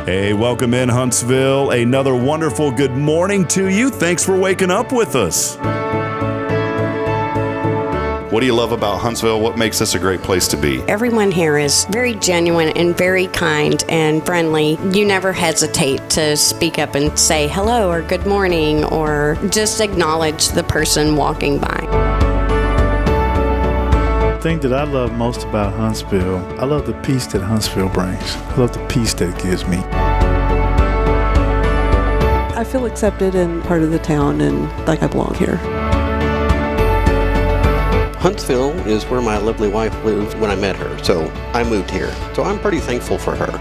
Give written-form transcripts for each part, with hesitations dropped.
Hey, welcome in Huntsville. Another wonderful good morning to you. Thanks for waking up with us. What do you love about Huntsville? What makes this a great place to be? Everyone here is very genuine and very kind and friendly. You never hesitate to speak up and say hello or good morning or just acknowledge the person walking by. The thing that I love most about Huntsville, I love the peace that Huntsville brings. I love the peace that it gives me. I feel accepted and part of the town and like I belong here. Huntsville is where my lovely wife lived when I met her, so I moved here. So I'm pretty thankful for her.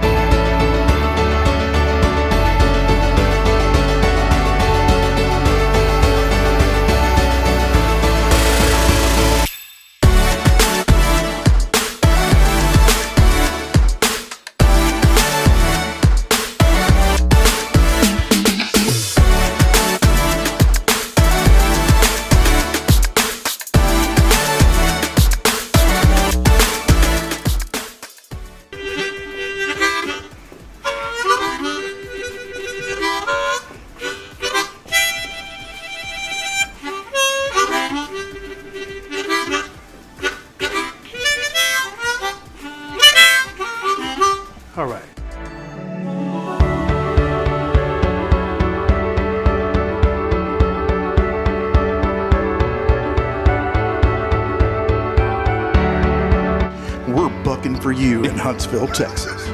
All right. We're bucking for you in Huntsville, Texas.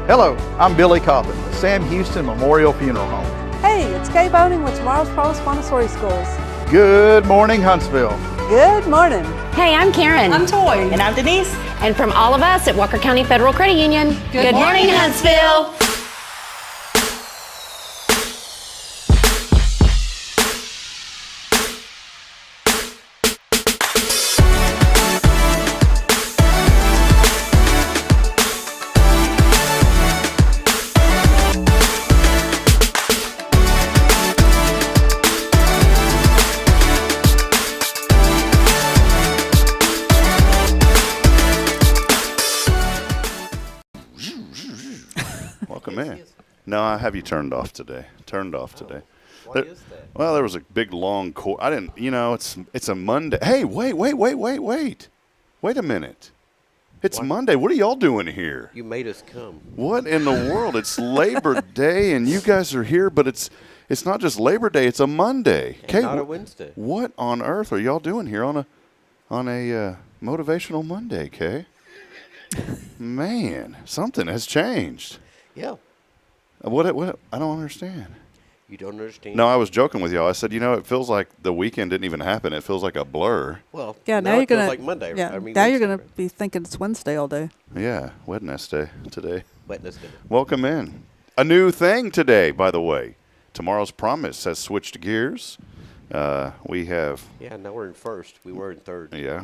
Hello, I'm Billy Cobbin with Sam Houston Memorial Funeral Home. Hey, it's Kaye Boehning with tomorrow's Provost Montessori Schools. Good morning, Huntsville. Good morning. Hey, I'm Karen. I'm Toy. And I'm Denise. And from all of us at Walker County Federal Credit Union, good morning, Huntsville. Welcome in. No, I have you turned off today. Why is that? Well, there was a big long I didn't, it's a Monday. Hey, wait. Wait a minute. It's What? Monday. What are y'all doing here? You made us come. What in the world? It's Labor Day and you guys are here, but it's not just Labor Day, it's a Monday. And Kaye, not a Wednesday. what on earth are y'all doing here on a motivational Monday, Kaye? Man, something has changed. Yeah. What? I don't understand. You don't understand? No, I was joking with y'all. I said, it feels like the weekend didn't even happen. It feels like a blur. Well, Yeah, now now you're it feels gonna like Monday. Yeah, I mean, now you're Wednesday, gonna be thinking it's Wednesday all day. Yeah, Wednesday today. Wednesday. Welcome in. A new thing today, by the way. Tomorrow's Promise has switched gears. We have. Yeah, now we're in first. We were in third. Yeah,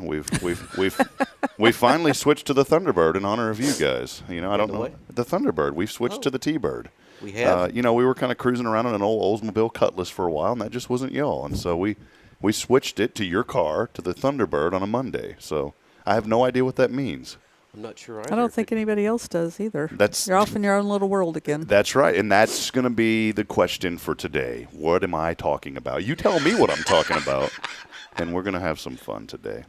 we finally switched to the Thunderbird in honor of you guys. I don't know what? the Thunderbird. We've switched to the T-Bird. We have. We were kind of cruising around in an old Oldsmobile Cutlass for a while, and that just wasn't y'all. And so we switched it to your car to the Thunderbird on a Monday. So I have no idea what that means. I'm not sure either. I don't think anybody else does either. That's- You're off in your own little world again. That's right, and that's going to be the question for today. What am I talking about? You tell me what I'm talking about, and we're going to have some fun today.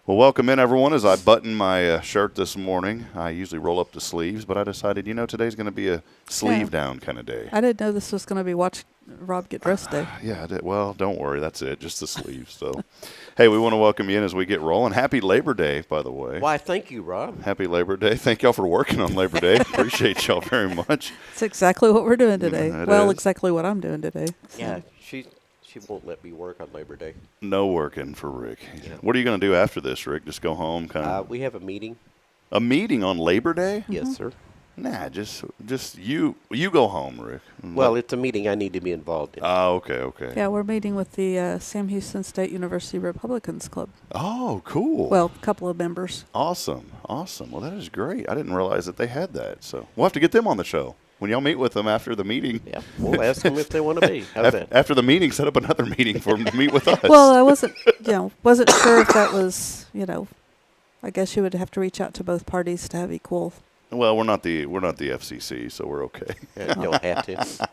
Well, welcome in, everyone. As I button my shirt this morning, I usually roll up the sleeves, but I decided, today's going to be a sleeve-down kind of day. I didn't know this was going to be watch Rob get dressed day. Yeah, I did. Well, don't worry. That's it. Just the sleeves. So, hey, we want to welcome you in as we get rolling. Happy Labor Day, by the way. Why, thank you, Rob. Happy Labor Day. Thank y'all for working on Labor Day. Appreciate y'all very much. It's exactly what we're doing today. It Well, is. exactly what I'm doing today. So. Yeah, she won't let me work on Labor Day. No working for Rick. Yeah. What are you going to do after this, Rick? Just go home, kind of. We have a meeting. A meeting on Labor Day? Yes, sir. Nah, just you go home, Rick. Well, it's a meeting I need to be involved in. Oh, okay. Yeah, we're meeting with the Sam Houston State University Republicans Club. Oh, cool. Well, a couple of members. Awesome. Well, that is great. I didn't realize that they had that. So we'll have to get them on the show. When y'all meet with them after the meeting. Yeah, we'll ask them if they want to be. How's that? After the meeting, set up another meeting for them to meet with us. Well, I wasn't sure if that was, I guess you would have to reach out to both parties to have equal. Well, we're not the FCC, so we're okay. Yeah, you don't have to.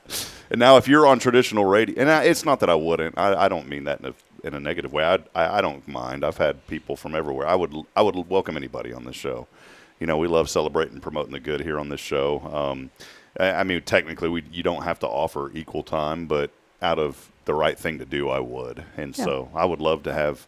And now, if you're on traditional radio, and it's not that I wouldn't. I don't mean that in a negative way. I don't mind. I've had people from everywhere. I would welcome anybody on this show. We love celebrating and promoting the good here on this show. I mean, technically, you don't have to offer equal time, but out of the right thing to do, I would. And so I would love to have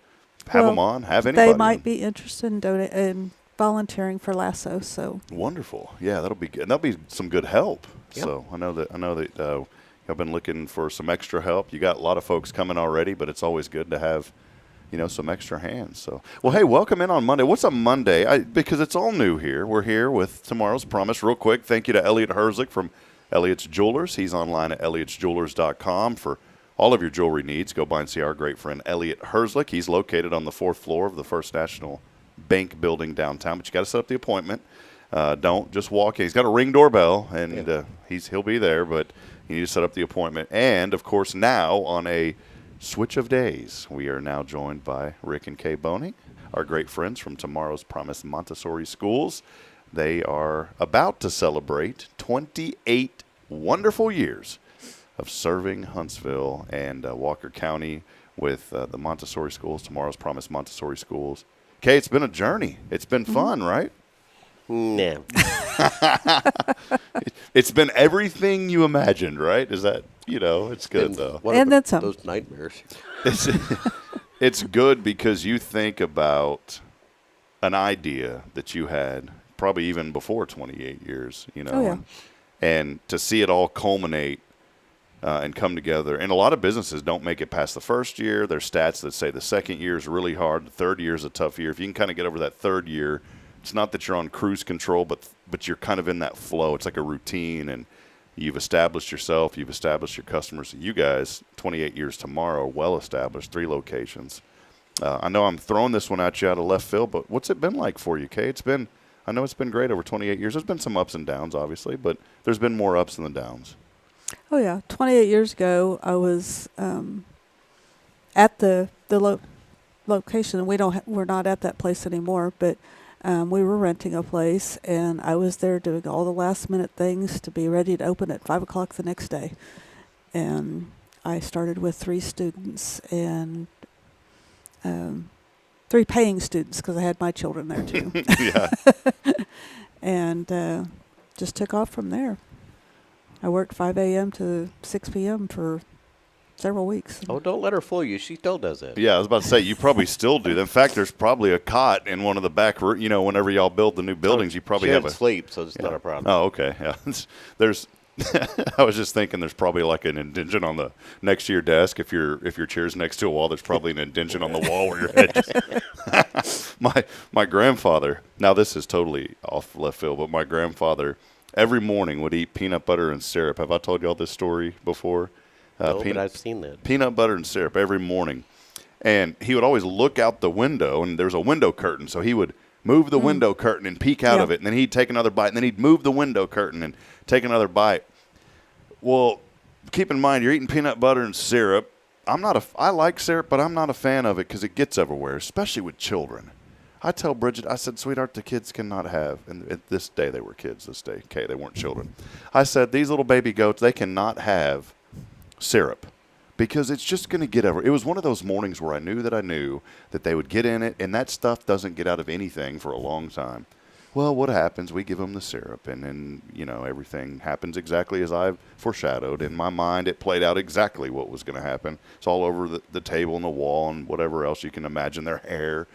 them on, have anybody. They might be interested in volunteering for Lasso. So wonderful. Yeah, that'll be good. And that'll be some good help. Yep. So I know that I've been looking for some extra help. You got a lot of folks coming already, but it's always good to have some extra hands. So, well, hey, welcome in on Monday. What's a Monday? Because it's all new here. We're here with Tomorrow's Promise. Real quick, thank you to Elliot Herzlich from Elliot's Jewelers. He's online at elliotsjewelers.com for all of your jewelry needs. Go by and see our great friend Elliot Herzlich. He's located on the 4th floor of the First National Bank building downtown, but you got to set up the appointment. Don't just walk in. He's got a Ring doorbell, and he'll be there, but you need to set up the appointment. And, of course, now on a switch of days, we are now joined by Rick and Kaye Boehning, our great friends from Tomorrow's Promise Montessori Schools. They are about to celebrate 28 wonderful years of serving Huntsville and Walker County with the Montessori Schools, Tomorrow's Promise Montessori Schools. Kaye, it's been a journey. It's been fun, right? No. It's been everything you imagined, right? Is that, it's good, though. And then some. Those nightmares. It's good because you think about an idea that you had probably even before 28 years, Oh, yeah. and to see it all culminate and come together. And a lot of businesses don't make it past the first year. There's stats that say the second year is really hard. The third year is a tough year. If you can kind of get over that third year, it's not that you're on cruise control, but you're kind of in that flow. It's like a routine, and you've established yourself. You've established your customers. You guys, 28 years tomorrow, well established, 3 locations. I know I'm throwing this one at you out of left field, but what's it been like for you, Kaye? I know it's been great over 28 years. There's been some ups and downs, obviously, but there's been more ups than downs. Oh yeah, 28 years ago, I was at the location. We're not at that place anymore, but we were renting a place, and I was there doing all the last minute things to be ready to open at 5 o'clock the next day. And I started with 3 students and 3 paying students because I had my children there too. Yeah. And just took off from there. I worked 5 a.m. to 6 p.m. for several weeks. Oh, don't let her fool you. She still does that. Yeah, I was about to say, you probably still do. In fact, there's probably a cot in one of the back rooms. Whenever y'all build the new buildings, you probably she have a sleep, so it's not a problem. Oh, okay. Yeah. There's. I was just thinking, there's probably like an indention on the next to your desk. If your chair's next to a wall, there's probably an indention on the wall where your head. My grandfather. Now this is totally off left field, but my grandfather every morning would eat peanut butter and syrup. Have I told y'all this story before? No, but I've seen that. Peanut butter and syrup every morning. And he would always look out the window, and there's a window curtain, so he would move the window curtain and peek out of it, and then he'd take another bite, and then he'd move the window curtain and take another bite. Well, keep in mind, you're eating peanut butter and syrup. I like syrup, but I'm not a fan of it because it gets everywhere, especially with children. I tell Bridget, I said, sweetheart, the kids cannot have, and at this day they were kids, this day, okay, they weren't children. I said, these little baby goats, they cannot have syrup because it's just going to get everywhere. It was one of those mornings where I knew that they would get in it, and that stuff doesn't get out of anything for a long time. Well, what happens? We give them the syrup, and then, everything happens exactly as I've foreshadowed. In my mind, it played out exactly what was going to happen. It's all over the table and the wall and whatever else you can imagine, their hair.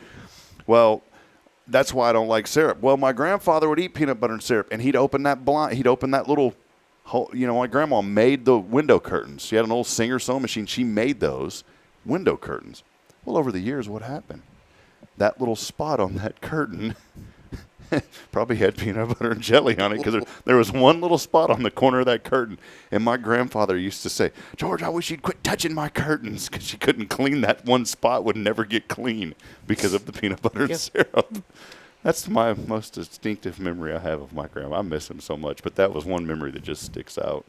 Well, that's why I don't like syrup. Well, my grandfather would eat peanut butter and syrup, and he'd open that little hole. My grandma made the window curtains. She had an old Singer sewing machine. She made those window curtains. Well, over the years, what happened? That little spot on that curtain probably had peanut butter and jelly on it because there was one little spot on the corner of that curtain. And my grandfather used to say, George, I wish you'd quit touching my curtains, because she couldn't clean that one spot, would never get clean because of the peanut butter and syrup. That's my most distinctive memory I have of my grandma. I miss him so much, but that was one memory that just sticks out.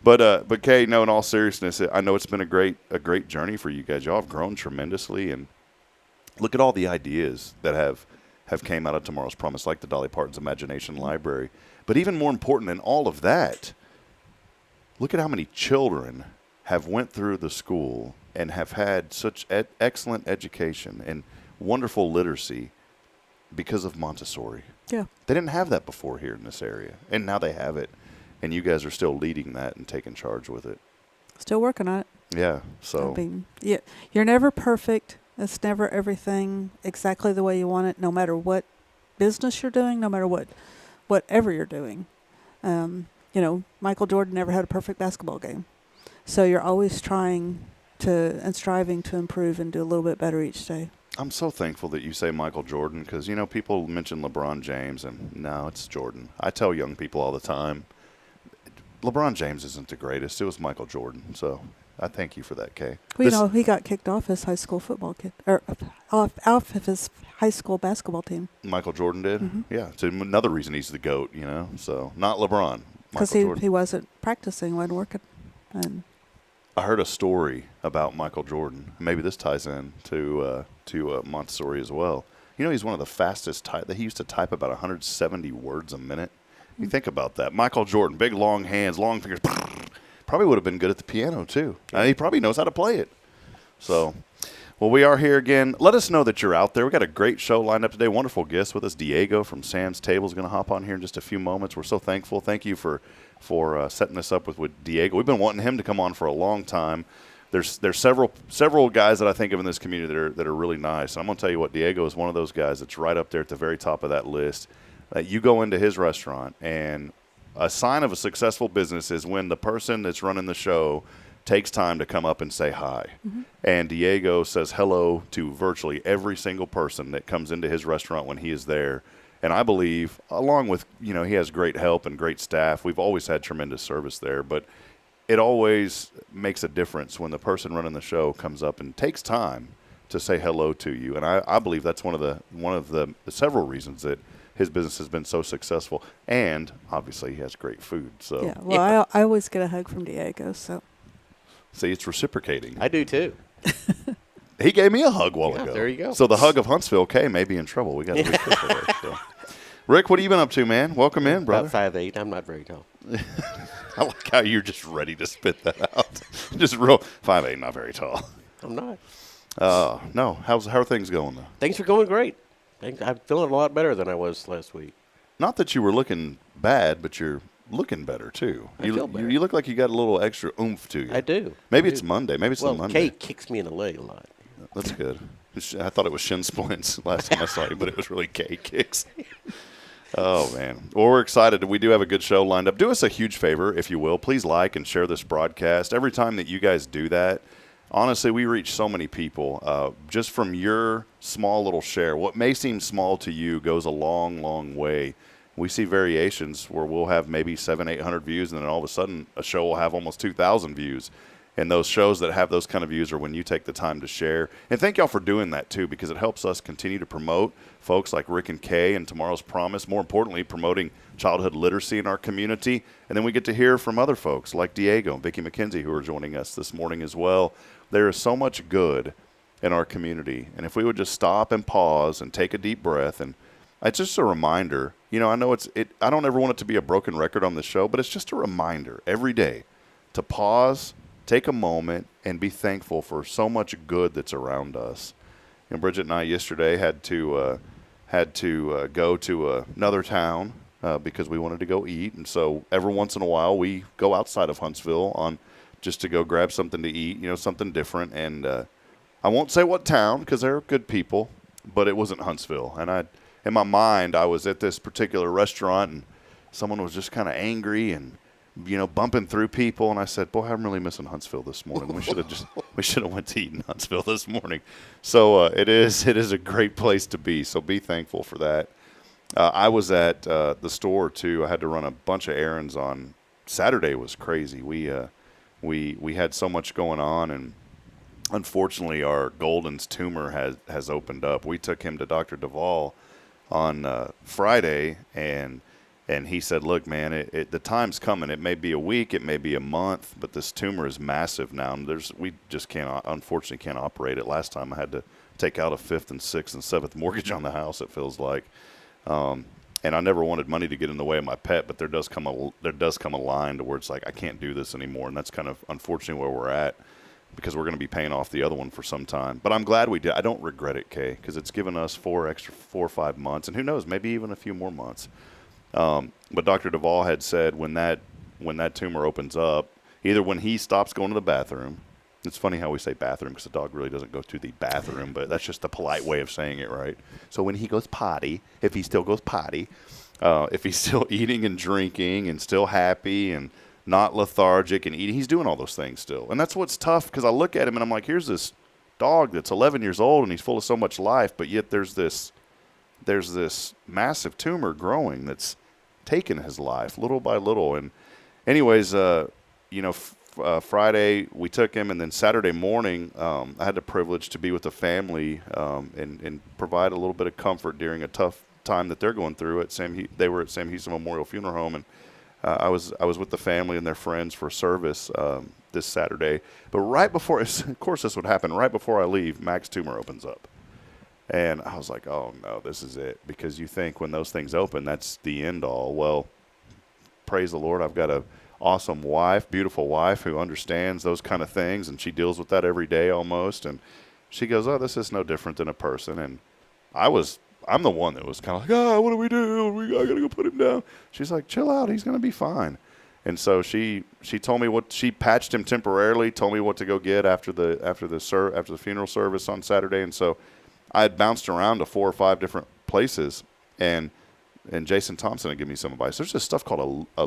But Kaye, no, in all seriousness, I know it's been a great journey for you guys. Y'all have grown tremendously, and look at all the ideas that have came out of Tomorrow's Promise, like the Dolly Parton's Imagination Library. But even more important than all of that, look at how many children have went through the school and have had such excellent education and wonderful literacy because of Montessori. Yeah. They didn't have that before here in this area, and now they have it. And you guys are still leading that and taking charge with it. Still working on it. Yeah. So I mean, yeah, you're never perfect. It's never everything exactly the way you want it, no matter what business you're doing, no matter whatever you're doing. Michael Jordan never had a perfect basketball game. So you're always trying to and striving to improve and do a little bit better each day. I'm so thankful that you say Michael Jordan because, people mention LeBron James, and no, it's Jordan. I tell young people all the time, LeBron James isn't the greatest. It was Michael Jordan. So I thank you for that, Kaye. Well, he got kicked off his high school football kid, or off of his high school basketball team. Michael Jordan did? Mm-hmm. Yeah. It's another reason he's the GOAT, So not LeBron. Because he wasn't practicing, wasn't working. And I heard a story about Michael Jordan. Maybe this ties in to Montessori as well. He's one of the fastest that he used to type about 170 words a minute. You think about that. Michael Jordan, big long hands, long fingers. Probably would have been good at the piano too. He probably knows how to play it. So, well, we are here again. Let us know that you're out there. We got a great show lined up today. Wonderful guests with us. Diego from Sam's Table is going to hop on here in just a few moments. We're so thankful. Thank you for setting this up with Diego. We've been wanting him to come on for a long time. There's several guys that I think of in this community that are really nice. And I'm going to tell you what, Diego is one of those guys that's right up there at the very top of that list. You go into his restaurant, and a sign of a successful business is when the person that's running the show takes time to come up and say hi. Mm-hmm. And Diego says hello to virtually every single person that comes into his restaurant when he is there. And I believe, along with, he has great help and great staff. We've always had tremendous service there, but it always makes a difference when the person running the show comes up and takes time to say hello to you. And I believe that's one of the several reasons that his business has been so successful, and obviously he has great food. So yeah, well, I always get a hug from Diego. So see, it's reciprocating. I do too. He gave me a hug a while ago. There you go. So the hug of Huntsville, Kaye may be in trouble. We got to be careful there. So. Rick, what have you been up to, man? Welcome in, brother. About 5'8". I'm not very tall. I like how you're just ready to spit that out. Just real 5'8", not very tall. I'm not. No. How are things going though? Things are going great. I'm feeling a lot better than I was last week. Not that you were looking bad, but you're looking better too. I feel better. You look like you got a little extra oomph to you. I do. Maybe it's Monday. Maybe it's the Monday. Kaye kicks me in the leg a lot. That's good. I thought it was shin splints last time I saw you, but it was really Kaye kicks. Oh, man. Well, we're excited. We do have a good show lined up. Do us a huge favor, if you will. Please like and share this broadcast. Every time that you guys do that, honestly, we reach so many people. Just from your small little share, what may seem small to you goes a long, long way. We see variations where we'll have maybe 700-800 views, and then all of a sudden a show will have almost 2,000 views. And those shows that have those kind of views are when you take the time to share. And thank y'all for doing that, too, because it helps us continue to promote folks like Rick and Kaye and Tomorrow's Promise, more importantly, promoting childhood literacy in our community. And then we get to hear from other folks like Diego and Vicki McKenzie, who are joining us this morning as well. There is so much good in our community. And if we would just stop and pause and take a deep breath, and it's just a reminder. I know I don't ever want it to be a broken record on the show, but it's just a reminder every day to pause, take a moment, and be thankful for so much good that's around us. And Bridget and I yesterday had to go to another town because we wanted to go eat. And so every once in a while we go outside of Huntsville just to go grab something to eat, something different. And I won't say what town because they're good people, but it wasn't Huntsville. And in my mind, I was at this particular restaurant, and someone was just kind of angry and bumping through people, and I said, "Boy, I'm really missing Huntsville this morning. We should have went to eat in Huntsville this morning." So it is a great place to be. So be thankful for that. I was at the store too. I had to run a bunch of errands on Saturday. Was crazy. We had so much going on, and unfortunately, our Golden's tumor has opened up. We took him to Dr. Duvall Friday, and he said, "Look, man, the time's coming. It may be a week, it may be a month, but this tumor is massive now. And we just unfortunately can't operate it. Last time I had to take out a 5th and 6th and 7th mortgage on the house. It feels like." And I never wanted money to get in the way of my pet, but there does come a line to where it's like I can't do this anymore, and that's kind of unfortunately where we're at, because we're going to be paying off the other one for some time. But I'm glad we did. I don't regret it, Kaye, because it's given us 4 or 5 months, and who knows, maybe even a few more months. But Dr. Duvall had said when that tumor opens up, either when he stops going to the bathroom. It's funny how we say bathroom because the dog really doesn't go to the bathroom, but that's just a polite way of saying it, right? So when he goes potty, if he still goes potty, if he's still eating and drinking and still happy and not lethargic and eating, he's doing all those things still. And that's what's tough, because I look at him and I'm like, here's this dog that's 11 years old and he's full of so much life, but yet there's this massive tumor growing that's taken his life little by little. And anyways, Friday we took him, and then Saturday morning I had the privilege to be with the family and provide a little bit of comfort during a tough time that they're going through. They were at Sam Houston Memorial Funeral Home, and I was with the family and their friends for service this Saturday. But right before, of course this would happen, right before I leave, Mac's tumor opens up. And I was like, oh no, this is it. Because you think when those things open, that's the end all. Well, praise the Lord, I've got a awesome wife, beautiful wife, who understands those kind of things, and she deals with that every day almost. And she goes, oh, this is no different than a person. And I'm the one that was kind of like, oh, what do we do? I got to go put him down. She's like, chill out, he's going to be fine. And so she told me she patched him temporarily, told me what to go get after the funeral service on Saturday. And so I had bounced around to 4 or 5 different places, and Jason Thompson had given me some advice. There's this stuff called a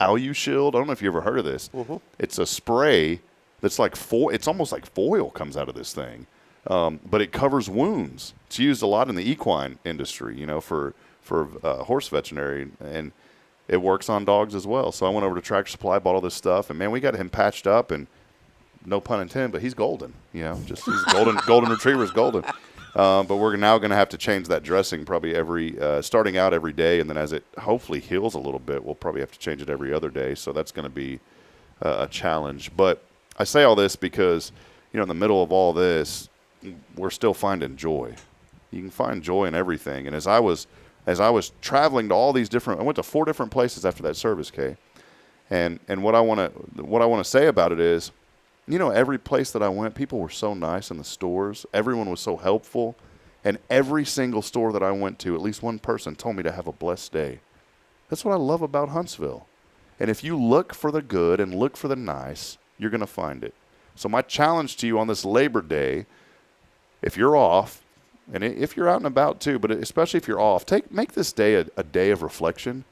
AluShield. I don't know if you ever heard of this. Mm-hmm. It's a spray that's like it's almost like foil comes out of this thing, but it covers wounds. It's used a lot in the equine industry, for horse veterinary, and it works on dogs as well. So I went over to Tractor Supply, bought all this stuff, and man, we got him patched up, and no pun intended, but he's golden. He's golden retriever is golden. But we're now going to have to change that dressing probably starting out every day, and then as it hopefully heals a little bit, we'll probably have to change it every other day. So that's going to be a challenge. But I say all this because, in the middle of all this, we're still finding joy. You can find joy in everything. And as I was traveling to all these I went to 4 different places after that service, Kaye. And what I want to say about it is, every place that I went, people were so nice in the stores. Everyone was so helpful. And every single store that I went to, at least one person told me to have a blessed day. That's what I love about Huntsville. And if you look for the good and look for the nice, you're going to find it. So my challenge to you on this Labor Day, if you're off, and if you're out and about too, but especially if you're off, make this day a day of reflection.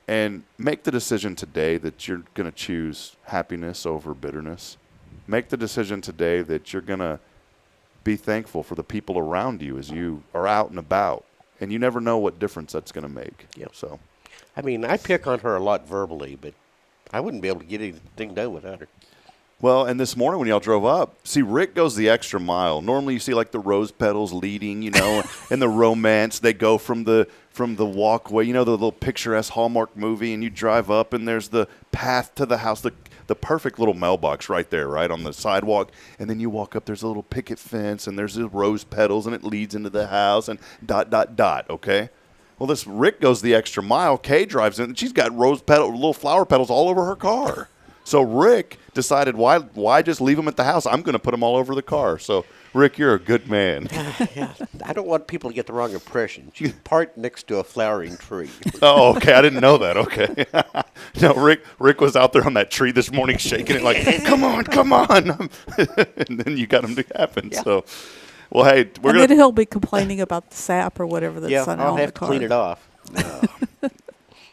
And make the decision today that you're going to choose happiness over bitterness. Make the decision today that you're going to be thankful for the people around you as you are out and about. And you never know what difference that's going to make. Yep. So, I pick on her a lot verbally, but I wouldn't be able to get anything done without her. Well, and this morning when y'all drove up, see, Rick goes the extra mile. Normally you see like the rose petals leading, and the romance. They go from the walkway, the little picturesque Hallmark movie, and you drive up and there's the path to the house, the perfect little mailbox right there, right on the sidewalk. And then you walk up, there's a little picket fence, and there's the rose petals, and it leads into the house, and ... okay? Well, this Rick goes the extra mile. Kaye drives in, and she's got little flower petals all over her car. So Rick decided, why just leave them at the house? I'm going to put them all over the car. So, Rick, you're a good man. Yeah, I don't want people to get the wrong impression. She's parked next to a flowering tree. Oh, okay. I didn't know that. Okay. No, Rick was out there on that tree this morning shaking it like, come on. And then you got him to happen. Yeah. So, well, hey, then he'll be complaining about the sap or whatever that's on the car. I'll have to clean it off.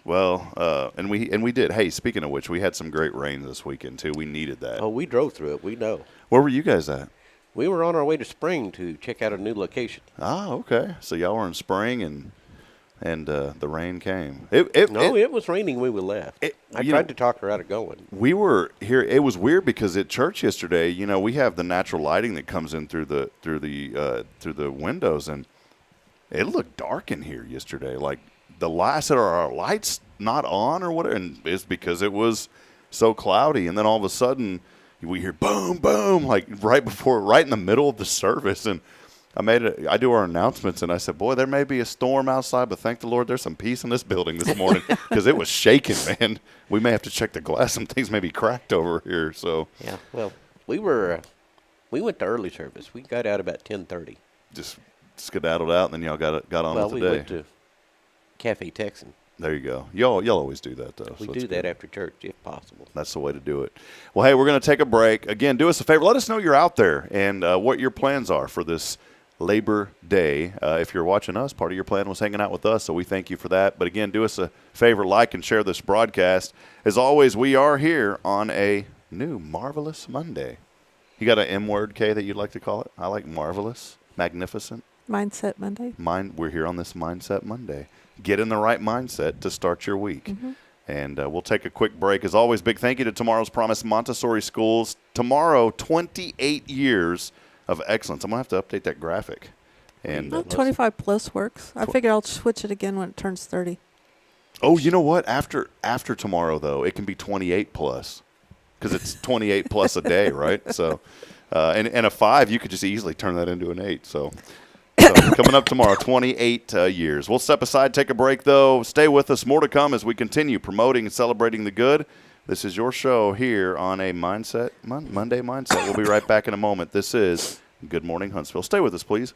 Well, and we did. Hey, speaking of which, we had some great rain this weekend, too. We needed that. Oh, we drove through it. We know. Where were you guys at? We were on our way to Spring to check out a new location. Ah, okay. So y'all were in Spring, and the rain came. It was raining when we left. I tried to talk her out of going. We were here. It was weird because at church yesterday, we have the natural lighting that comes in through the windows, and It looked dark in here yesterday. Like I said, are our lights not on or whatever? And it's because it was so cloudy. And then all of a sudden we hear boom, boom, like right in the middle of the service. And I do our announcements, and I said, boy, there may be a storm outside, but thank the Lord there's some peace in this building this morning because it was shaking, man. We may have to check the glass. Some things may be cracked over here. So Yeah, well, we went to early service. We got out about 10:30. just skedaddled out, and then y'all got on Well, with we the day. went to Cafe Texan. There you go. Y'all always do that, though. We so do it's that good. after church, if possible. That's the way to do it. Well, hey, we're going to take a break. Again, do us a favor. Let us know you're out there and what your plans are for this Labor Day. If you're watching us, part of your plan was hanging out with us, so we thank you for that. But again, do us a favor, like and share this broadcast. As always, we are here on a new Marvelous Monday. You got an M word, Kay, that you'd like to call it? I like marvelous, magnificent. Mindset Monday. We're here on this Mindset Monday. Get in the right mindset to start your week. Mm-hmm. And we'll take a quick break. As always, big thank you to Tomorrow's Promise Montessori Schools. Tomorrow, 28 years of excellence. I'm going to have to update that graphic. And 25 plus works. I figure I'll switch it again when it turns 30. oh, you know what? After tomorrow, though, it can be 28 plus because it's 28 plus a day, right? So, and a 5, you could just easily turn that into an 8. So coming up tomorrow, 28 years. We'll step aside, take a break, though. Stay with us. More to come as we continue promoting and celebrating the good. This is your show here on a Monday Mindset. We'll be right back in a moment. This is Good Morning Huntsville. Stay with us, please.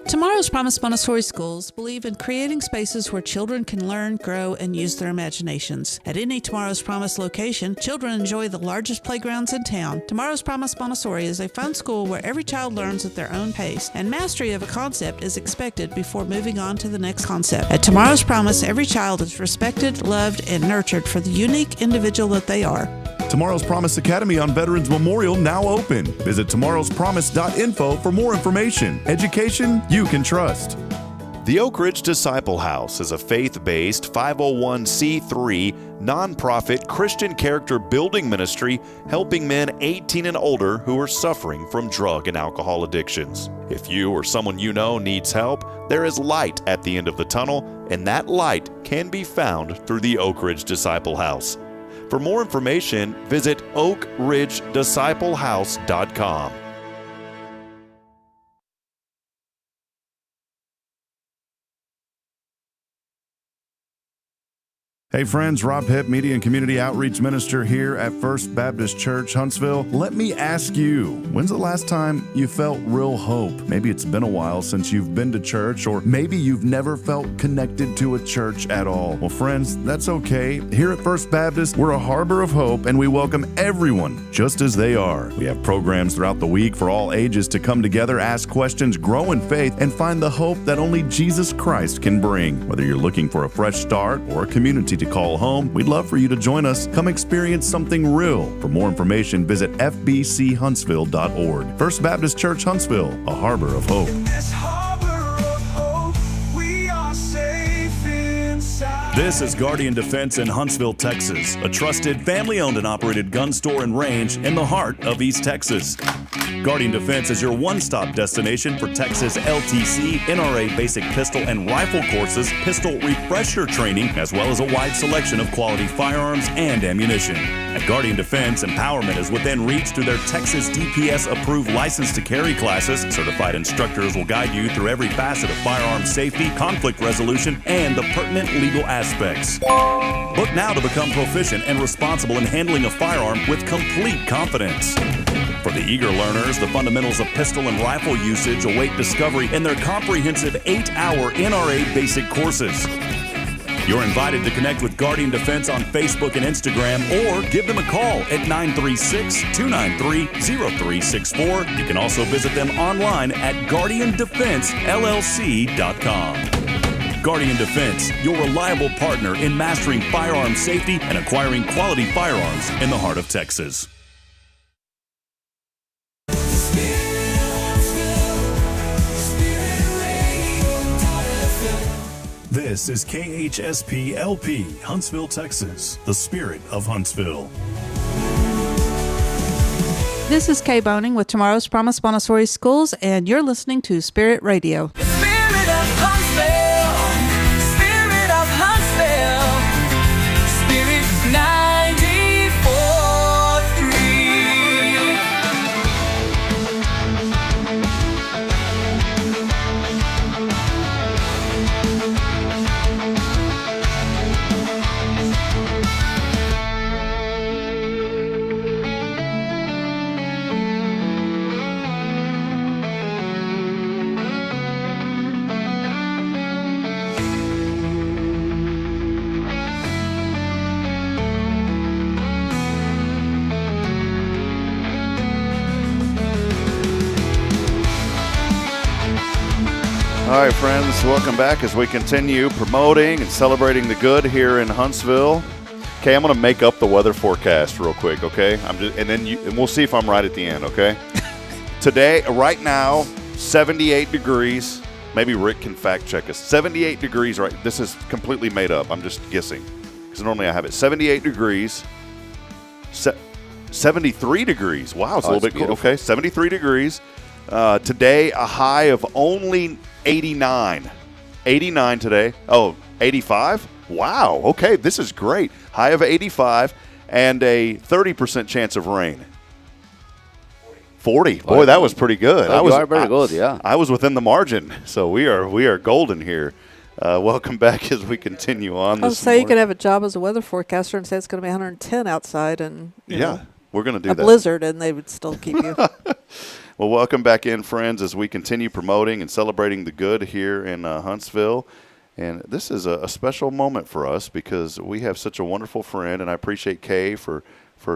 Tomorrow's Promise Montessori Schools believe in creating spaces where children can learn, grow, and use their imaginations. At any Tomorrow's Promise location, children enjoy the largest playgrounds in town. Tomorrow's Promise Montessori is a fun school where every child learns at their own pace, and mastery of a concept is expected before moving on to the next concept. At Tomorrow's Promise, every child is respected, loved, and nurtured for the unique individual that they are. Tomorrow's Promise Academy on Veterans Memorial now open. Visit tomorrowspromise.info for more information. Education you can trust. The Oak Ridge Disciple House is a faith-based 501c3 nonprofit Christian character building ministry helping men 18 and older who are suffering from drug and alcohol addictions. If you or someone you know needs help, there is light at the end of the tunnel, and that light can be found through the Oak Ridge Disciple House. For more information, visit oakridgedisciplehouse.com. Hey friends, Rob Hipp, Media and Community Outreach Minister here at First Baptist Church, Huntsville. Let me ask you, when's the last time you felt real hope? Maybe it's been a while since you've been to church, or maybe you've never felt connected to a church at all. Well, friends, that's okay. Here at First Baptist, we're a harbor of hope, and we welcome everyone just as they are. We have programs throughout the week for all ages to come together, ask questions, grow in faith, and find the hope that only Jesus Christ can bring. Whether you're looking for a fresh start or a community to call home, we'd love for you to join us. Come experience something real. For more information, visit fbchuntsville.org. First Baptist Church Huntsville, a harbor of hope. This is Guardian Defense in Huntsville, Texas, a trusted, family-owned and operated gun store and range in the heart of East Texas. Guardian Defense is your one-stop destination for Texas LTC, NRA basic pistol and rifle courses, pistol refresher training, as well as a wide selection of quality firearms and ammunition. At Guardian Defense, empowerment is within reach through their Texas DPS-approved license to carry classes. Certified instructors will guide you through every facet of firearm safety, conflict resolution, and the pertinent legal aspects. Book now to become proficient and responsible in handling a firearm with complete confidence. For the eager learners, the fundamentals of pistol and rifle usage await discovery in their comprehensive 8-hour NRA basic courses. You're invited to connect with Guardian Defense on Facebook and Instagram, or give them a call at 936-293-0364. You can also visit them online at guardiandefensellc.com. Guardian Defense, your reliable partner in mastering firearm safety and acquiring quality firearms in the heart of Texas. This is KHSP LP, Huntsville, Texas, the spirit of Huntsville. This is Kaye Boehning with Tomorrow's Promise Montessori Schools, and you're listening to Spirit Radio. The spirit of Huntsville. All right, friends, welcome back as we continue promoting and celebrating the good here in Huntsville. Okay, I'm going to make up the weather forecast real quick, okay? And we'll see if I'm right at the end, okay? Today, right now, 78 degrees. Maybe Rick can fact check us. 78 degrees, right? This is completely made up. I'm just guessing because normally I have it. 78 degrees. 73 degrees. Wow, it's a little bit cool. Okay, 73 degrees. Today, a high of only 89. 89 today. Oh, 85? Wow. Okay, this is great. High of 85 and a 30% chance of rain. 40. Boy, that was pretty good. You are very good, yeah. I was within the margin, so we are golden here. Welcome back as we continue on. I was say you could have a job as a weather forecaster and say it's going to be 110 outside, and we're going to do a that. blizzard, and they would still keep you. Well, welcome back in, friends, as we continue promoting and celebrating the good here in Huntsville. And this is a special moment for us because we have such a wonderful friend, and I appreciate Kaye for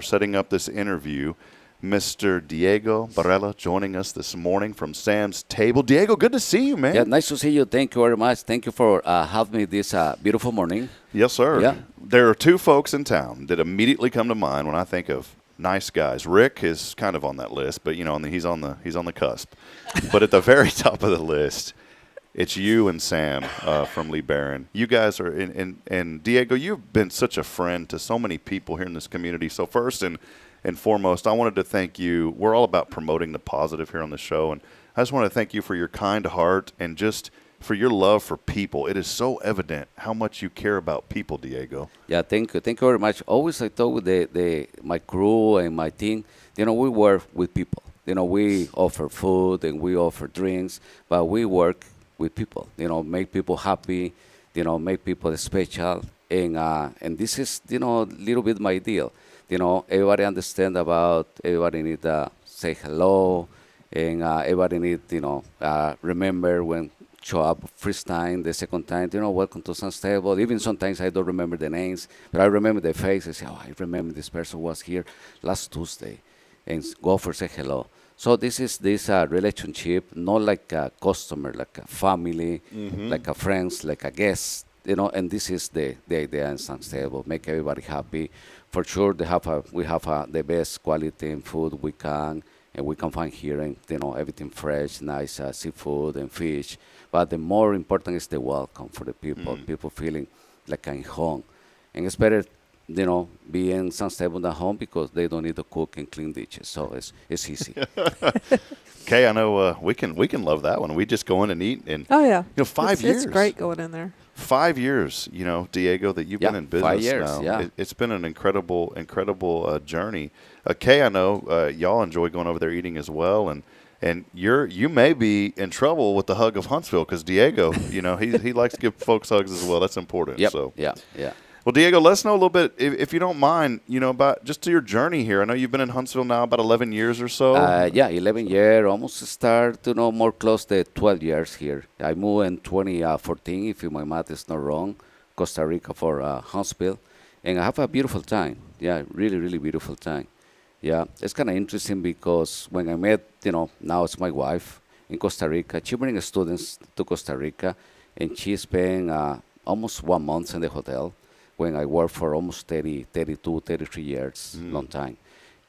setting up this interview. Mr. Diego Barrella joining us this morning from Sam's Table. Diego, good to see you, man. Yeah, nice to see you. Thank you very much. Thank you for having me this beautiful morning. Yes, sir. Yeah. There are two folks in town that immediately come to mind when I think of nice guys. Rick is kind of on that list, but he's on the cusp. But at the very top of the list, it's you and Sam from Lee Barron. You guys are and Diego, you've been such a friend to so many people here in this community. So first and foremost, I wanted to thank you. We're all about promoting the positive here on the show, and I just want to thank you for your kind heart and just for your love for people. It is so evident how much you care about people, Diego. Yeah, thank you. Thank you very much. Always I talk with my crew and my team. We work with people. We offer food and we offer drinks, but we work with people. Make people happy. Make people special. And this is little bit my deal. Everybody understand about, everybody need to say hello, and everybody need, remember when show up first time, the second time, welcome to Sam's Table. Even sometimes I don't remember the names, but I remember the faces. I remember this person was here last Tuesday, and go for say hello. So this is this relationship, not like a customer, like a family, like a friends, like a guest, and this is the idea in Sam's Table, make everybody happy. For sure, we have the best quality in food we can, and we can find here, and everything fresh, nice seafood and fish. But the more important is the welcome for the people. People feeling like I'm home, and it's better, being Sam's Table than home because they don't need to cook and clean dishes. So it's easy. Okay, I know we can love that one. We just go in and eat, and 5 years. It's great going in there. 5 years, Diego, that you've been in business 5 years, now. yeah. It's been an incredible journey. Kaye, I know y'all enjoy going over there eating as well, and you may be in trouble with the hug of Huntsville because Diego, he likes to give folks hugs as well. That's important. Yep. So Yeah. Well, Diego, let us know a little bit, if you don't mind, about just your journey here. I know you've been in Huntsville now about 11 years or so. 11 years, almost start to know more close to 12 years here. I moved in 2014, if my math is not wrong, Costa Rica for Huntsville, and I have a beautiful time. Yeah, really, really beautiful time. Yeah, it's kind of interesting because when I met, now it's my wife in Costa Rica. She brings students to Costa Rica, and she spent almost 1 month in the hotel. When I worked for almost 32, 33 years, long time.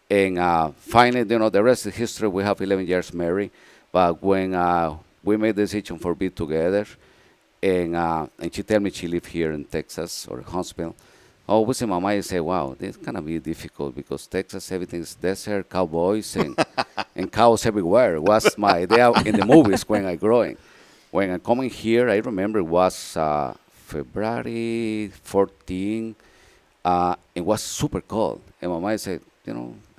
And finally, the rest is history. We have 11 years married. But when we made the decision for be together, and she tell me she live here in Texas or Huntsville, always in my mind I say, wow, this is going to be difficult because Texas, everything is desert, cowboys, and cows everywhere. Was my idea in the movies when I growing. When I coming here, I remember it was February 14, it was super cold. And my mom said,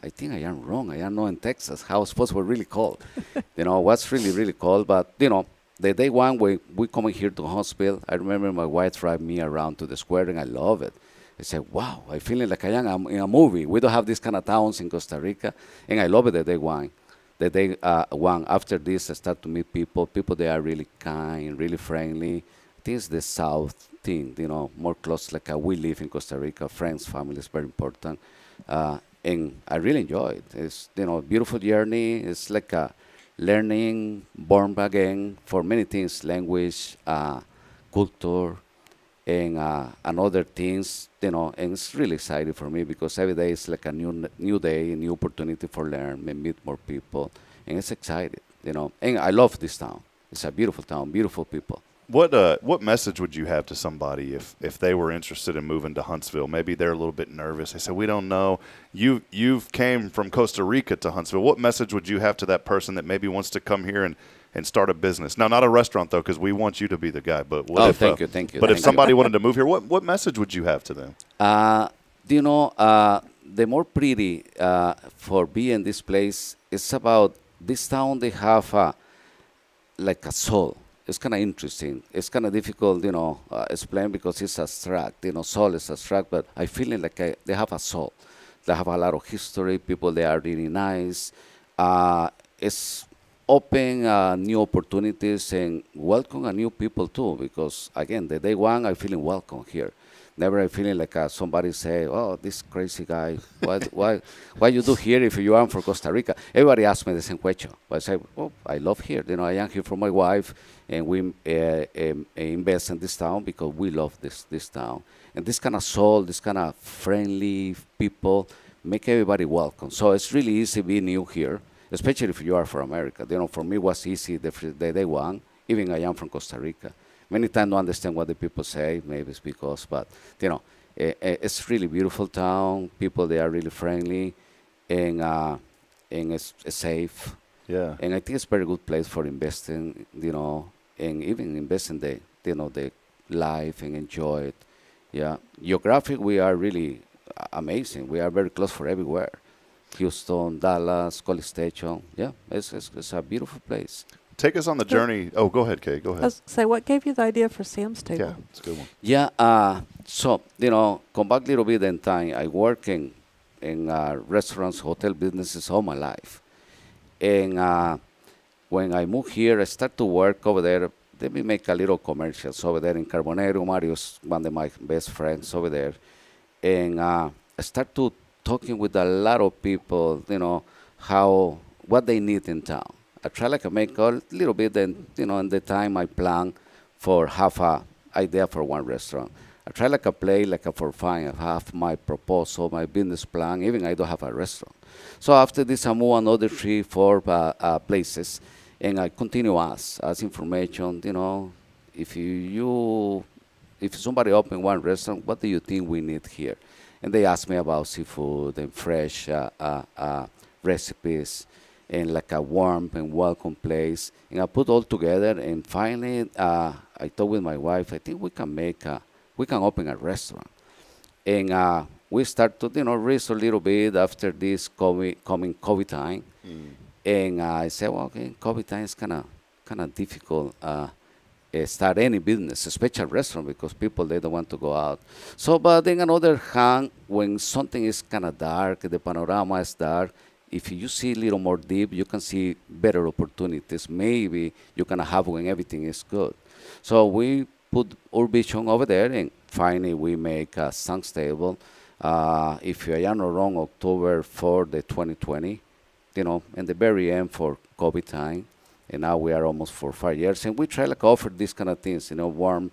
I think I am wrong. I am not in Texas. How it's supposed to be really cold. It was really, really cold. But, the day one we coming here to Huntsville, I remember my wife drive me around to the square, and I love it. I said, wow, I feeling like I am in a movie. We don't have these kind of towns in Costa Rica. And I love it the day one. The day one, after this, I start to meet people. People, they are really kind, really friendly. I think it's the South thing, more close like we live in Costa Rica. Friends, family is very important. And I really enjoy it. It's, beautiful journey. It's like learning, born again for many things, language, culture, and other things, and it's really exciting for me because every day is like a new day, a new opportunity for learn and meet more people, and it's exciting, and I love this town. It's a beautiful town, beautiful people. What message would you have to somebody if they were interested in moving to Huntsville? Maybe they're a little bit nervous. They said, we don't know. You've came from Costa Rica to Huntsville. What message would you have to that person that maybe wants to come here and start a business? Now, not a restaurant, though, because we want you to be the guy. But what if, thank you. But if somebody wanted to move here, what message would you have to them? The more pretty for being this place, it's about this town. They have like a soul. It's kind of interesting. It's kind of difficult, explain because it's abstract. Soul is abstract, but I feel like they have a soul. They have a lot of history. People, they are really nice. It's open new opportunities and welcome a new people too. Because again, the day one, I feeling welcome here. Never I feeling like somebody say, "Oh, this crazy guy. Why you do here if you are from Costa Rica?" Everybody asks me the same question. But I say, "Oh, I love here. I am here for my wife, and we invest in this town because we love this town. And this kind of soul, this kind of friendly people, make everybody welcome. So it's really easy being new here, especially if you are from America. For me, it was easy the day one. Even I am from Costa Rica. Many times don't understand what the people say. Maybe it's because, but it's really beautiful town. People, they are really friendly, and it's safe. Yeah. And I think it's a very good place for investing. And even invest in the life and enjoy it. Yeah. Geographic, we are really amazing. We are very close for everywhere. Houston, Dallas, College Station. Yeah, it's a beautiful place. Take us on the journey. Oh, go ahead, Kaye. Go ahead. Say, what gave you the idea for Sam's Table? Yeah, it's a good one. Yeah, so, come back a little bit in time. I work in restaurants, hotel businesses all my life. And when I moved here, I started to work over there. Let me make a little commercials over there in Carbonero. Mario's one of my best friends over there. And I started to talking with a lot of people, what they need in town. I try like to make a little bit, and in the time I plan for half a idea for one restaurant. I try like a play like a for fun. I have my proposal, my business plan. Even I don't have a restaurant. So after this, I move another 3-4 places, and I continue ask information. If somebody open one restaurant, what do you think we need here? And they ask me about seafood and fresh recipes, and like a warm and welcome place. And I put all together, and finally I talked with my wife, I think we can open a restaurant. And we start to, raise a little bit after this COVID time. And I said, well, okay, COVID time is kind of difficult. Start any business, especially restaurant, because people, they don't want to go out. So, but on the other hand, when something is kind of dark, the panorama is dark, if you see a little more deep, you can see better opportunities. Maybe you can have when everything is good. So we put our vision over there, and finally we make a Sam's Table. If I am not wrong, October 4, 2020, in the very end for COVID time. And now we are almost for 5 years. And we try like offer these kind of things, warm,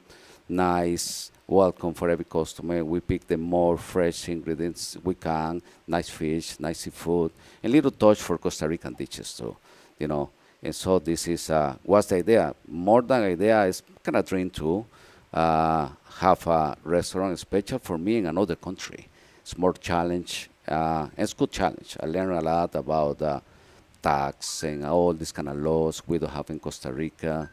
nice, welcome for every customer. We pick the more fresh ingredients we can, nice fish, nice seafood, and little touch for Costa Rican dishes too, And so this is what's the idea. More than idea is kind of dream to have a restaurant special for me in another country. It's more challenge. It's good challenge. I learned a lot about tax and all these kind of laws we don't have in Costa Rica.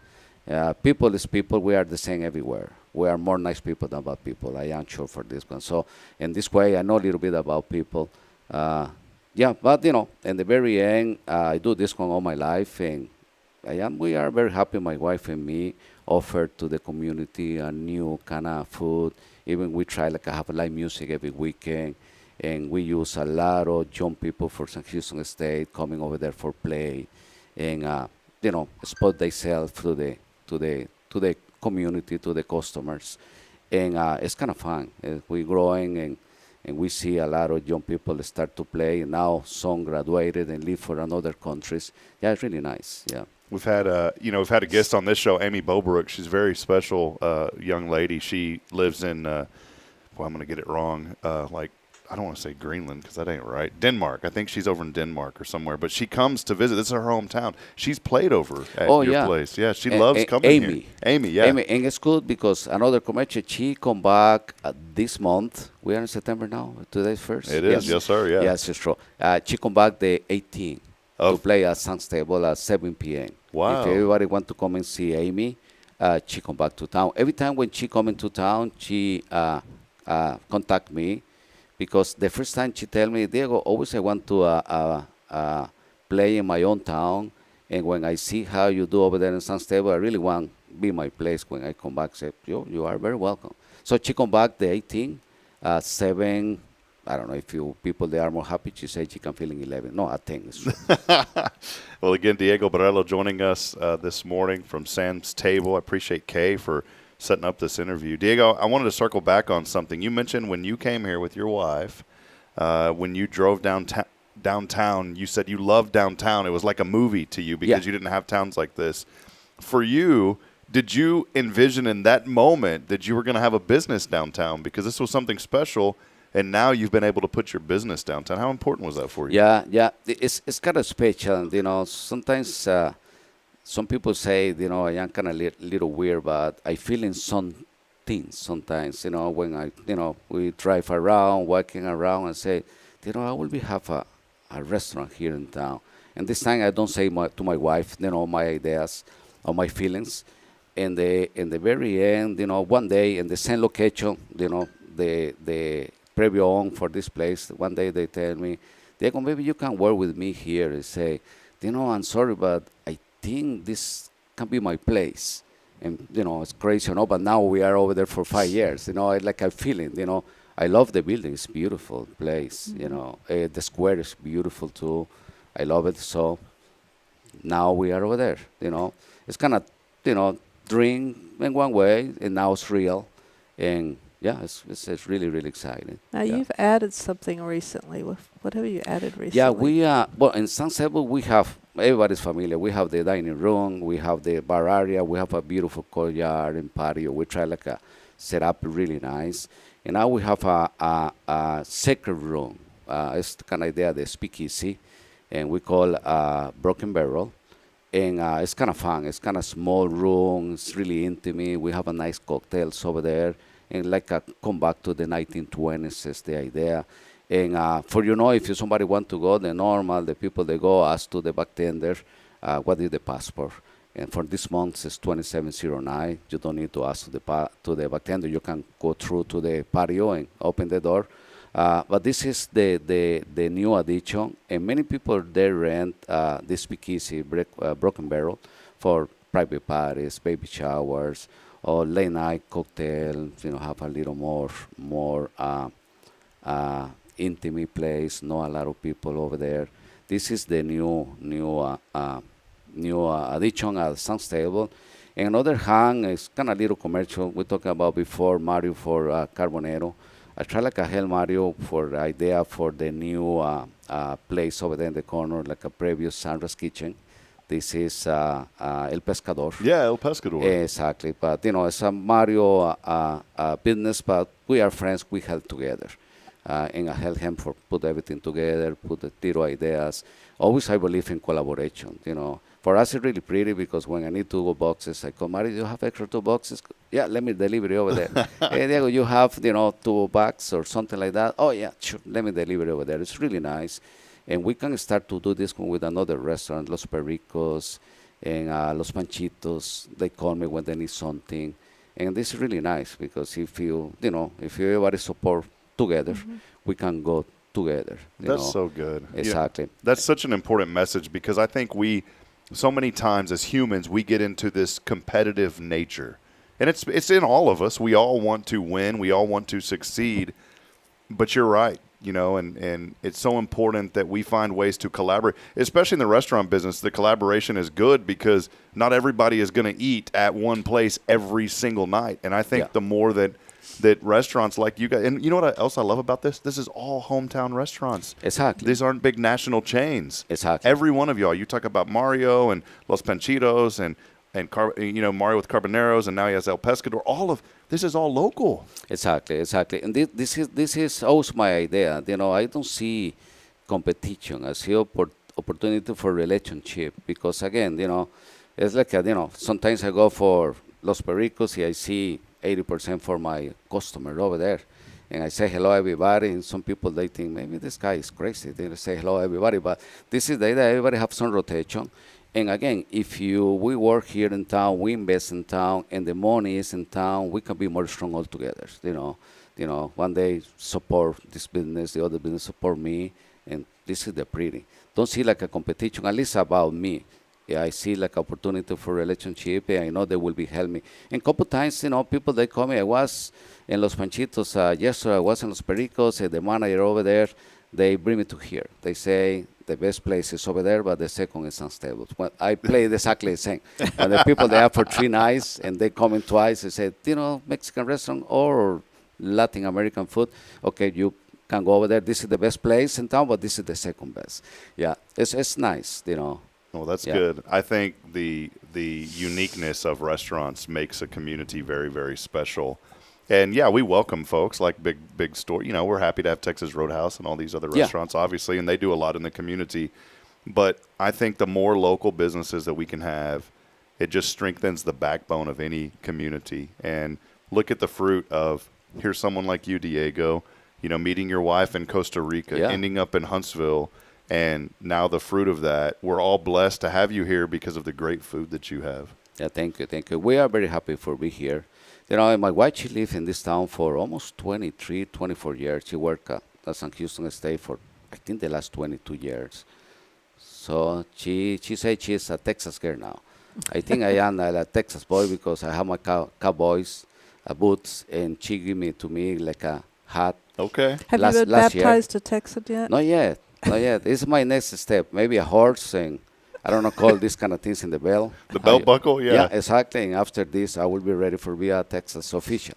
People is people. We are the same everywhere. We are more nice people than bad people. I am sure for this one. So in this way, I know a little bit about people. But in the very end, I do this one all my life, and we are very happy. My wife and me offer to the community a new kind of food. Even we try like have live music every weekend. And we use a lot of young people from San Houston State coming over there for play, and expose themselves to the community, to the customers, and it's kind of fun. We're growing, And we see a lot of young people start to play. And now some graduated and live for another countries. Yeah, it's really nice. Yeah. We've had we've had a guest on this show, Amy Boebrook. She's a very special young lady. She lives in, I'm going to get it wrong, I don't want to say Greenland because that ain't right. Denmark. I think she's over in Denmark or somewhere. But she comes to visit. This is her hometown. She's played over at your place. Yeah, she loves coming Amy. here. Amy, yeah. Amy, and it's good because another commercial, she come back this month. We are in September now. Today's first. It is, yes sir, yeah. Yes, it's true. She come back the 18th to play at Sunstable at 7 p.m. Wow. If everybody want to come and see Amy, she come back to town. Every time when she come into town, she contact me. Because the first time she tell me, Diego, always I want to play in my own town. And when I see how you do over there in San Stable, I really want to be my place when I come back. Say, you are very welcome. So she come back the 18th, 7, I don't know if you people they are more happy. She said she can feel in 11. No, I think it's true. Well, again, Diego Borrello joining us this morning from Sam's Table. I appreciate Kaye for setting up this interview. Diego, I wanted to circle back on something. You mentioned when you came here with your wife, when you drove downtown, you said you loved downtown. It was like a movie to you because you didn't have towns like this. For you, did you envision in that moment that you were going to have a business downtown because this was something special, and now you've been able to put your business downtown? How important was that for you? Yeah. It's kind of special. Sometimes some people say, I am kind of little weird, but I feel in some things sometimes, when we drive around, walking around and say, I will have a restaurant here in town. And this time I don't say to my wife, my ideas or my feelings. In the very end, one day in the same location, the preview on for this place, one day they tell me, Diego, maybe you can work with me here and say, I'm sorry, but I think this can be my place. And, it's crazy, but now we are over there for 5 years. Like a feeling, I love the building. It's a beautiful place, the square is beautiful too. I love it. So now we are over there, It's kind of, dream in one way, and now it's real. And, yeah, it's really, really exciting. Now, you've added something recently. What have you added recently? Yeah, we in San Sebo, we have, everybody's familiar. We have the dining room, we have the bar area, we have a beautiful courtyard and patio. We try set up really nice. And now we have a sacred room. It's the kind of idea, the speakeasy, and we call Broken Barrel. And it's kind of fun. It's kind of small room. It's really intimate. We have a nice cocktails over there. And come back to the 1920s is the idea. And for if somebody want to go, the people they go ask to the bartender, what is the passport? And for this month it's 2709. You don't need to ask to the bartender. You can go through to the patio and open the door. But this is the new addition, and many people they rent this speakeasy, Broken Barrel, for private parties, baby showers, or late night cocktails. Have a little more intimate place. Not a lot of people over there. This is the new addition at Sun Stable. And another hand is kind of little commercial. We talked about before Mario for Carbonero. I try a Hell Mario for the idea for the new place over there in the corner, like a previous Sandra's Kitchen. This is El Pescador. Yeah, El Pescador. Exactly. But, it's a Mario business, but we are friends. We help together. And I help him for put everything together, put the little ideas. Always I believe in collaboration, For us, it's really pretty because when I need 2 boxes, I call Mario, do you have extra 2 boxes? Yeah, let me deliver it over there. Hey, Diego, you have, 2 bags or something like that? Oh, yeah, sure, let me deliver it over there. It's really nice. And we can start to do this with another restaurant, Los Pericos and Los Panchitos. They call me when they need something. And this is really nice because if everybody support together, we can go together. That's so good. Exactly. That's such an important message because I think so many times as humans, we get into this competitive nature. And it's in all of us. We all want to win. We all want to succeed. But you're right, and it's so important that we find ways to collaborate, especially in the restaurant business. The collaboration is good because not everybody is going to eat at one place every single night. And I think the more that that restaurants like you guys, and you know what else I love about this? This is all hometown restaurants. Exactly. These aren't big national chains. Exactly. Every one of y'all. You talk about Mario and Los Panchitos and Mario with Carboneros, and now he has El Pescador. All of this is all local. Exactly. And this is also my idea. I don't see competition. I see opportunity for relationship, because again, it's like sometimes I go for Los Pericos and I see 80% for my customer over there. And I say hello everybody, and some people, they think maybe this guy is crazy. They say hello everybody, but this is the idea. Everybody have some rotation. And again, if we work here in town, we invest in town, and the money is in town, we can be more strong all together. One day support this business, the other business support me, and this is the pretty. Don't see like a competition, at least about me. Yeah, I see like opportunity for relationship, and I know they will be help me. And a couple times, people they call me. I was in Los Panchitos yesterday. I was in Los Pericos, and the manager over there, they bring me to here. They say the best place is over there, but the second is unstable. Well, I played exactly the same. And the people they are for 3 nights, and they come in twice. They said, Mexican restaurant or Latin American food. Okay, you can go over there. This is the best place in town, but this is the second best. Yeah, it's nice, Well, that's good. I think the uniqueness of restaurants makes a community very, very special. And yeah, we welcome folks like big store. We're happy to have Texas Roadhouse and all these other restaurants, obviously, and they do a lot in the community. But I think the more local businesses that we can have, it just strengthens the backbone of any community. And look at the fruit of, here's someone like you, Diego, meeting your wife in Costa Rica, ending up in Huntsville. And now the fruit of that, we're all blessed to have you here because of the great food that you have. Yeah, thank you. We are very happy for being here. My wife, she lived in this town for almost 23, 24 years. She worked at San Houston State for, I think, the last 22 years. So she said she's a Texas girl now. I think I am a Texas boy because I have my cowboys boots, and she gave me to me like a hat. Okay. Have you been baptized to Texas yet? Not yet. This is my next step. Maybe a horse, and I don't know, call these kind of things in the belt. The belt buckle, yeah. Yeah, exactly. And after this, I will be ready for be a Texas official.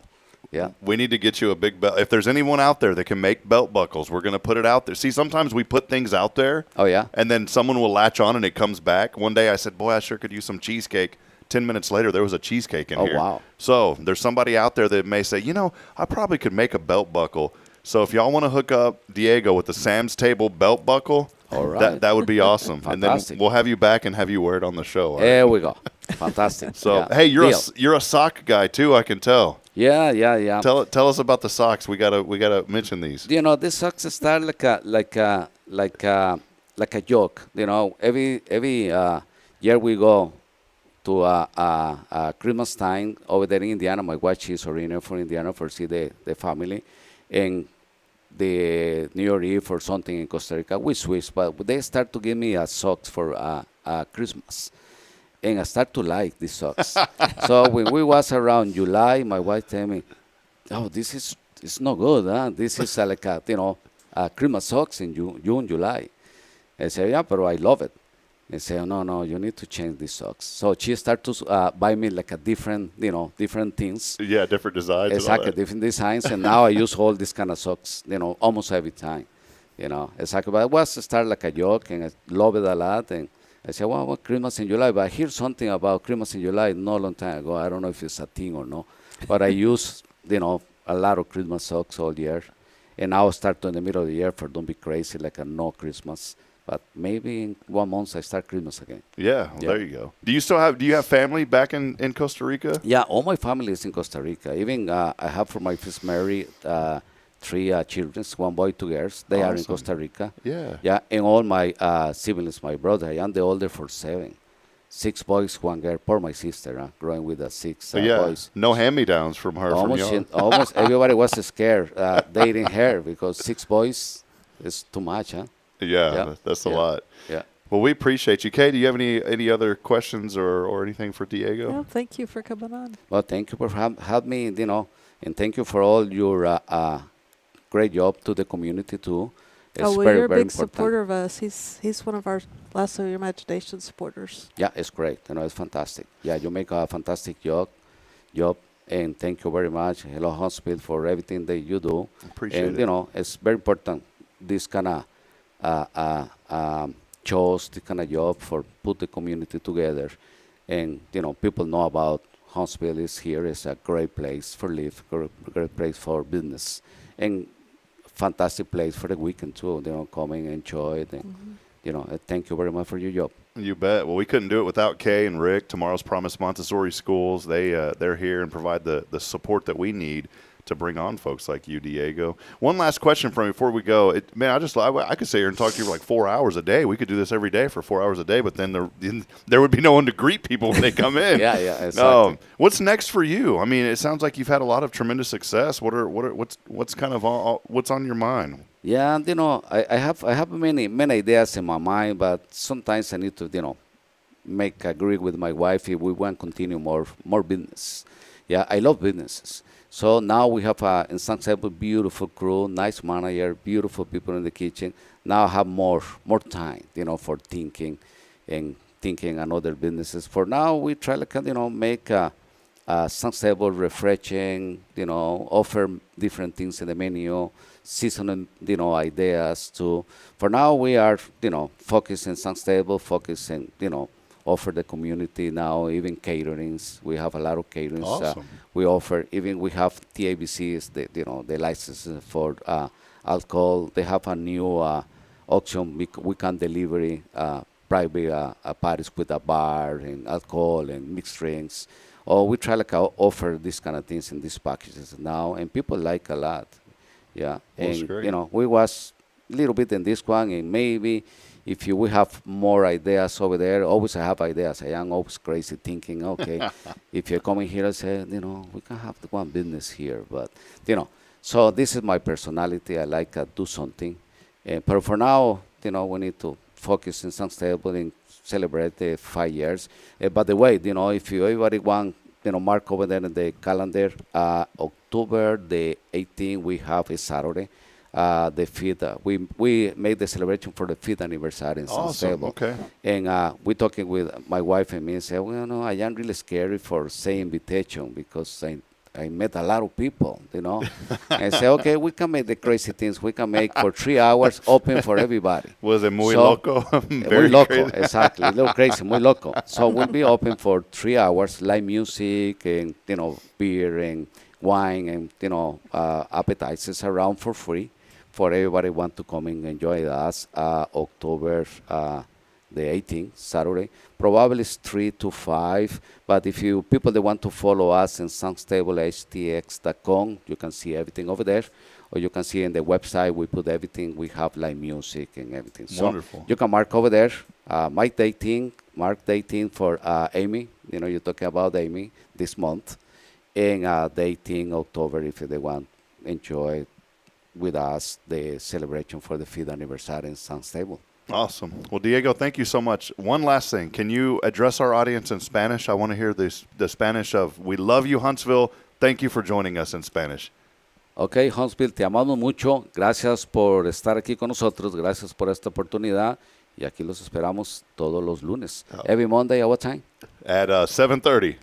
Yeah. We need to get you a big belt. If there's anyone out there that can make belt buckles, we're going to put it out there. See, sometimes we put things out there. Oh, yeah. And then someone will latch on and it comes back. One day I said, boy, I sure could use some cheesecake. 10 minutes later, there was a cheesecake in here. Oh, wow. So there's somebody out there that may say, I probably could make a belt buckle. So if y'all want to hook up Diego with the Sam's Table belt buckle, all right, that would be awesome. Fantastic. And then we'll have you back and have you wear it on the show. Right? There we go. Fantastic. So hey, you're a sock guy too, I can tell. Yeah. Tell us about the socks. We gotta mention these. These socks start like a joke. Every year we go to Christmas time over there in Indiana. My wife, she's originally from Indiana, for see the family, and the New Year Eve or something in Costa Rica, we switch, but they start to give me socks for Christmas. And I start to like these socks. So when we was around July, my wife told me, oh, this is not good, huh? This is like Christmas socks in June, July. I said, yeah, but I love it. They say, no, you need to change these socks. So she started to buy me like a different things. Yeah, different designs. Exactly, different designs. And now I use all these kind of socks, almost every time. Exactly. But it was start like a joke, and I love it a lot. And I said, well, Christmas in July. But I hear something about Christmas in July not a long time ago. I don't know if it's a thing or no. But I use, a lot of Christmas socks all year. And now I start in the middle of the year for don't be crazy, like a no Christmas. But maybe in 1 month I start Christmas again. Yeah, there you go. Do you have family back in Costa Rica? Yeah, all my family is in Costa Rica. Even I have for my first married 3 children, 1 boy, 2 girls. They are in Costa Rica. Yeah, and all my siblings, my brother, I am the older for 7. 6 boys, 1 girl, poor my sister, growing with the 6 boys. No hand-me-downs from her. Almost everybody was scared dating her because 6 boys is too much, huh? Yeah, that's a lot. Yeah. Well, we appreciate you. Kaye, do you have any other questions or anything for Diego? No, thank you for coming on. Well, thank you for having me, and thank you for all your great job to the community, too. It's you're a big supporter of us. He's one of our Lasso Your Imagination supporters. Yeah, it's great. It's fantastic. Yeah, you make a fantastic job, And thank you very much, Hello Huntsville, for everything that you do. Appreciate and, it. you know, it's very important, this kind of shows, this kind of job for put the community together. And, you know, people know about Huntsville is here. It's a great place for live, great place for business. And fantastic place for the weekend, too. You know, coming, enjoy it. And, you know, thank you very much for your job. You bet. Well, we couldn't do it without Kaye and Rick. Tomorrow's Promise Montessori Schools. They're here and provide the support that we need to bring on folks like you, Diego. One last question from me before we go. I could sit here and talk to you for like 4 hours a day. We could do this every day for 4 hours a day, but then there would be no one to greet people when they come in. Yeah, exactly. What's next for you? I mean, it sounds like you've had a lot of tremendous success. What's kind of what's on your mind? Yeah, you know, I have many ideas in my mind, but sometimes I need to, you know, agree with my wife if we want to continue more business. Yeah, I love businesses. So now we have in San Diego beautiful crew, nice manager, beautiful people in the kitchen. Now I have more time, you know, for thinking and other businesses. For now, we try to, you know, make San Diego refreshing, you know, offer different things in the menu, seasonal, you know, ideas too. For now, we are, you know, focusing San Diego, focusing, you know, offer the community now, even caterings. We have a lot of caterings. Awesome. We offer, even we have TABCs, the licenses for alcohol. They have a new auction. We can deliver private parties with a bar and alcohol and mixed drinks. Or we try to offer these kind of things in these packages now, and people like a lot. Yeah, That's and great. you know, we was a little bit in this one, and maybe if we have more ideas over there, always I have ideas. I am always crazy thinking, okay, if you come in here and say, you know, we can have the one business here. But, you know, so this is my personality. I like to do something. But for now, you know, we need to focus in San Stable and celebrate the 5 years. By the way, you know, if everybody want, you know, mark over there in the calendar, October the 18th, we have a Saturday. The 5th, we made the celebration for the 5th anniversary in San Awesome. Stable. Okay. And we're talking with my wife and me and say, well, no, I am really scary for saying invitation because I met a lot of people, you know. And say, okay, we can make the crazy things. We can make for 3 hours open for everybody. Was it muy loco? Muy loco, exactly. A little crazy, muy loco. So we'll be open for 3 hours, live music and, you know, beer and wine and, you know, appetizers around for free. For everybody want to come and enjoy us, October the 18th, Saturday. Probably it's 3 to 5, but if people that want to follow us in sunstable.htx.com, you can see everything over there, or you can see in the website, we put everything, we have live music and everything. Wonderful. So you can mark over there, mark the 18th for Amy, you know, you're talking about Amy this month, and the 18th October if they want to enjoy with us the celebration for the 5th anniversary in San Stable. Awesome. Well, Diego, thank you so much. One last thing. Can you address our audience in Spanish? I want to hear the Spanish of "We love you, Huntsville. Thank you for joining us" in Spanish. Okay, Huntsville, te amamos mucho. Gracias por estar aquí con nosotros. Gracias por esta oportunidad. Y aquí los esperamos todos los lunes. Every Monday at what time? At 7:30.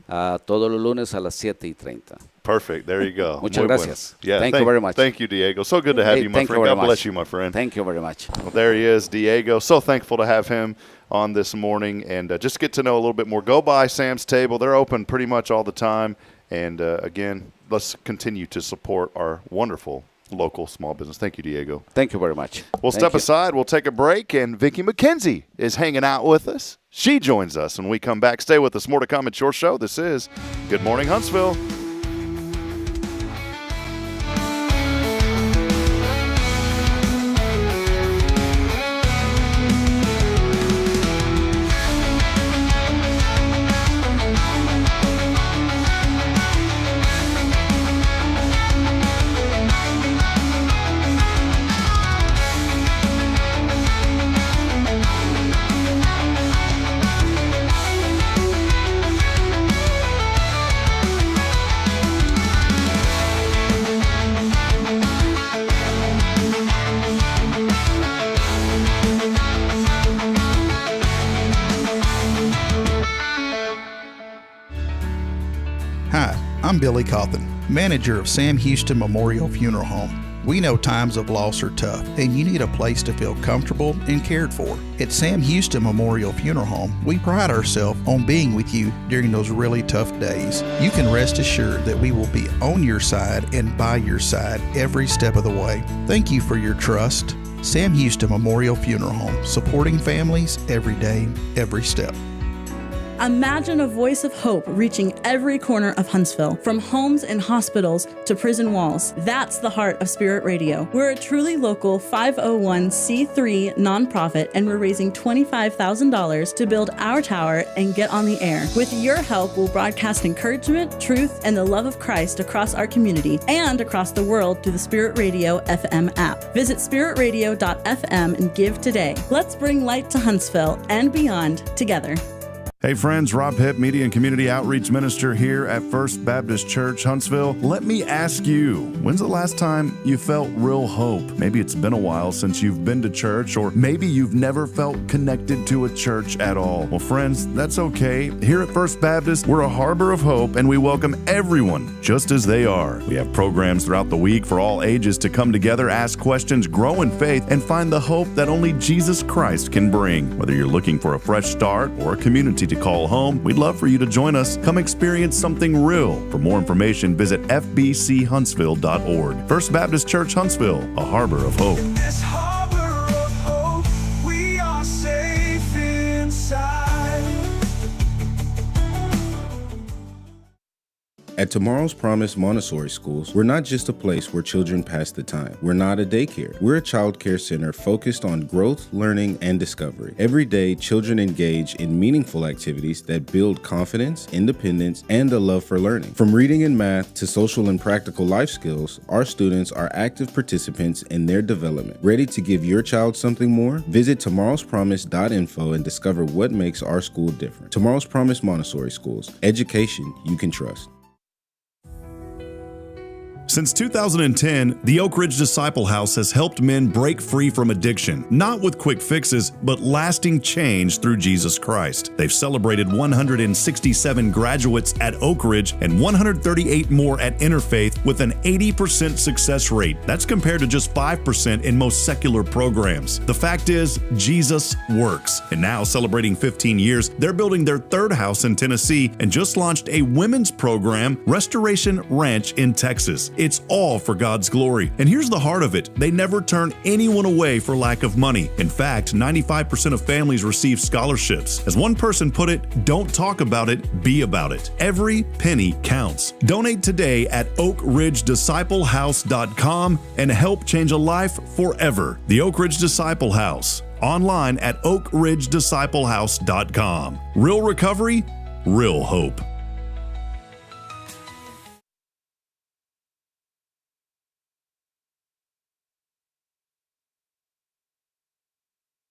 Todos los lunes a las 7:30. Perfect. There you go. Muchas gracias. Yeah, thank you very much. Thank you, Diego. So good to have you, my friend. God bless you, my friend. Thank you very much. Well, there he is, Diego. So thankful to have him on this morning and just get to know a little bit more. Go by Sam's Table. They're open pretty much all the time. And, again, let's continue to support our wonderful local small business. Thank you, Diego. Thank you very much. We'll step aside. We'll take a break. And Vicki McKenzie is hanging out with us. She joins us when we come back. Stay with us. More to come at your show. This is Good Morning Huntsville. I'm Billy Cawthon, manager of Sam Houston Memorial Funeral Home. We know times of loss are tough, and you need a place to feel comfortable and cared for. At Sam Houston Memorial Funeral Home, we pride ourselves on being with you during those really tough days. You can rest assured that we will be on your side and by your side every step of the way. Thank you for your trust. Sam Houston Memorial Funeral Home, supporting families every day, every step. Imagine a voice of hope reaching every corner of Huntsville, from homes and hospitals to prison walls. That's the heart of Spirit Radio. We're a truly local 501c3 nonprofit, and we're raising $25,000 to build our tower and get on the air. With your help, we'll broadcast encouragement, truth, and the love of Christ across our community and across the world through the Spirit Radio FM app. Visit spiritradio.fm and give today. Let's bring light to Huntsville and beyond together. Hey friends, Rob Hipp, Media and Community Outreach Minister here at First Baptist Church, Huntsville. Let me ask you, when's the last time you felt real hope? Maybe it's been a while since you've been to church, or maybe you've never felt connected to a church at all. Well, friends, that's okay. Here at First Baptist, we're a harbor of hope, and we welcome everyone just as they are. We have programs throughout the week for all ages to come together, ask questions, grow in faith, and find the hope that only Jesus Christ can bring. Whether you're looking for a fresh start or a community to call home, we'd love for you to join us. Come experience something real. For more information, visit fbchuntsville.org. First Baptist Church Huntsville, a harbor of hope. In this harbor of hope, we are safe inside. At Tomorrow's Promise Montessori Schools, we're not just a place where children pass the time. We're not a daycare. We're a child care center focused on growth, learning, and discovery. Every day, children engage in meaningful activities that build confidence, independence, and a love for learning. From reading and math to social and practical life skills, our students are active participants in their development. Ready to give your child something more? Visit tomorrowspromise.info and discover what makes our school different. Tomorrow's Promise Montessori Schools. Education you can trust. Since 2010, the Oak Ridge Disciple House has helped men break free from addiction, not with quick fixes, but lasting change through Jesus Christ. They've celebrated 167 graduates at Oak Ridge and 138 more at Interfaith with an 80% success rate. That's compared to just 5% in most secular programs. The fact is, Jesus works. And now, celebrating 15 years, they're building their third house in Tennessee and just launched a women's program, Restoration Ranch in Texas. It's all for God's glory. And here's the heart of it. They never turn anyone away for lack of money. In fact, 95% of families receive scholarships. As one person put it, don't talk about it, be about it. Every penny counts. Donate today at oakridgedisciplehouse.com and help change a life forever. The Oak Ridge Disciple House. Online at oakridgedisciplehouse.com. Real recovery, real hope.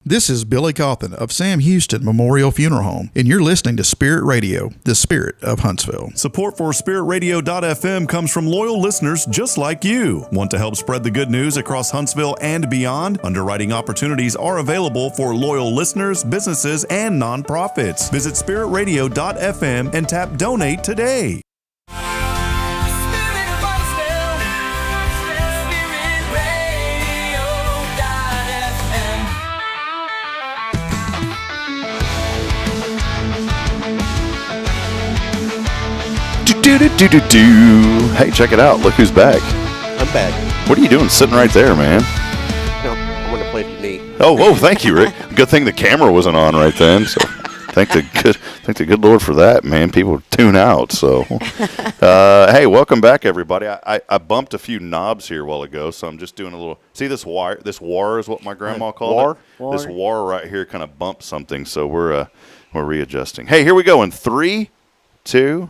This is Billy Cawthon of Sam Houston Memorial Funeral Home, and you're listening to Spirit Radio, the spirit of Huntsville. Support for spiritradio.fm comes from loyal listeners just like you. Want to help spread the good news across Huntsville and beyond? Underwriting opportunities are available for loyal listeners, businesses, and nonprofits. Visit spiritradio.fm and tap Donate today. Hey, check it out. Look who's back. I'm back. What are you doing sitting right there, man? No, I want to play if you need. Oh, thank you, Rick. Good thing the camera wasn't on right then. So thank the good Lord for that, man. People tune out. So, hey, welcome back, everybody. I bumped a few knobs here a while ago, so I'm just doing a little. See this wire? This war is what my grandma called it. This war right here kind of bumped something, so we're readjusting. Hey, here we go in 3, 2.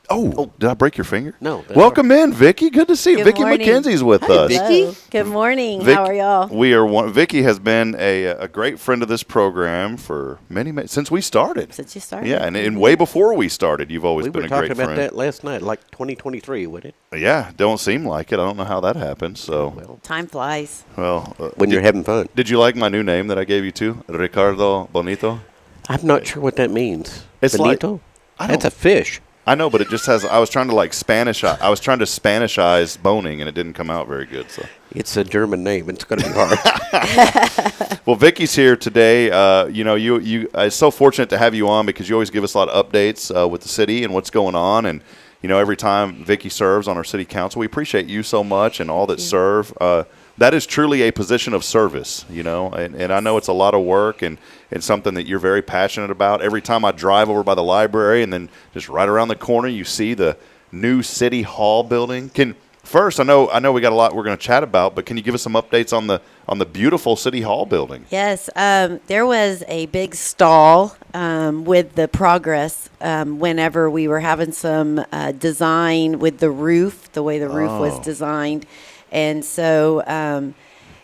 Oh, did I break your finger? No. Welcome in, Vicki. Good to see you. Good Vicki morning. McKenzie's with us. Hello. Good morning. How are y'all? We are. Vicki has been a great friend of this program for many since we started. Since you started. Yeah, and way before we started, you've always been a great friend. We were talking about that last night, like 2023, would it? Yeah, don't seem like it. I don't know how that happened. So well, time flies. Well, when you're having fun. Did you like my new name that I gave you too, Ricardo Bonito? I'm not sure what that means. It's Bonito? Like that's a fish. I know, but it just has. I was trying to Spanishize Boehning, and it didn't come out very good. So it's a German name. It's going to be hard. Well, Vicky's here today. You it's so fortunate to have you on because you always give us a lot of updates with the city and what's going on. And every time Vicky serves on our city council, we appreciate you so much and all that serve. That is truly a position of service, and I know it's a lot of work and something that you're very passionate about. Every time I drive over by the library and then just right around the corner, you see the new City Hall building. First, I know we got a lot we're going to chat about, but can you give us some updates on the beautiful City Hall building? Yes, there was a big stall with the progress whenever we were having some design with the roof, the way the roof was designed. And so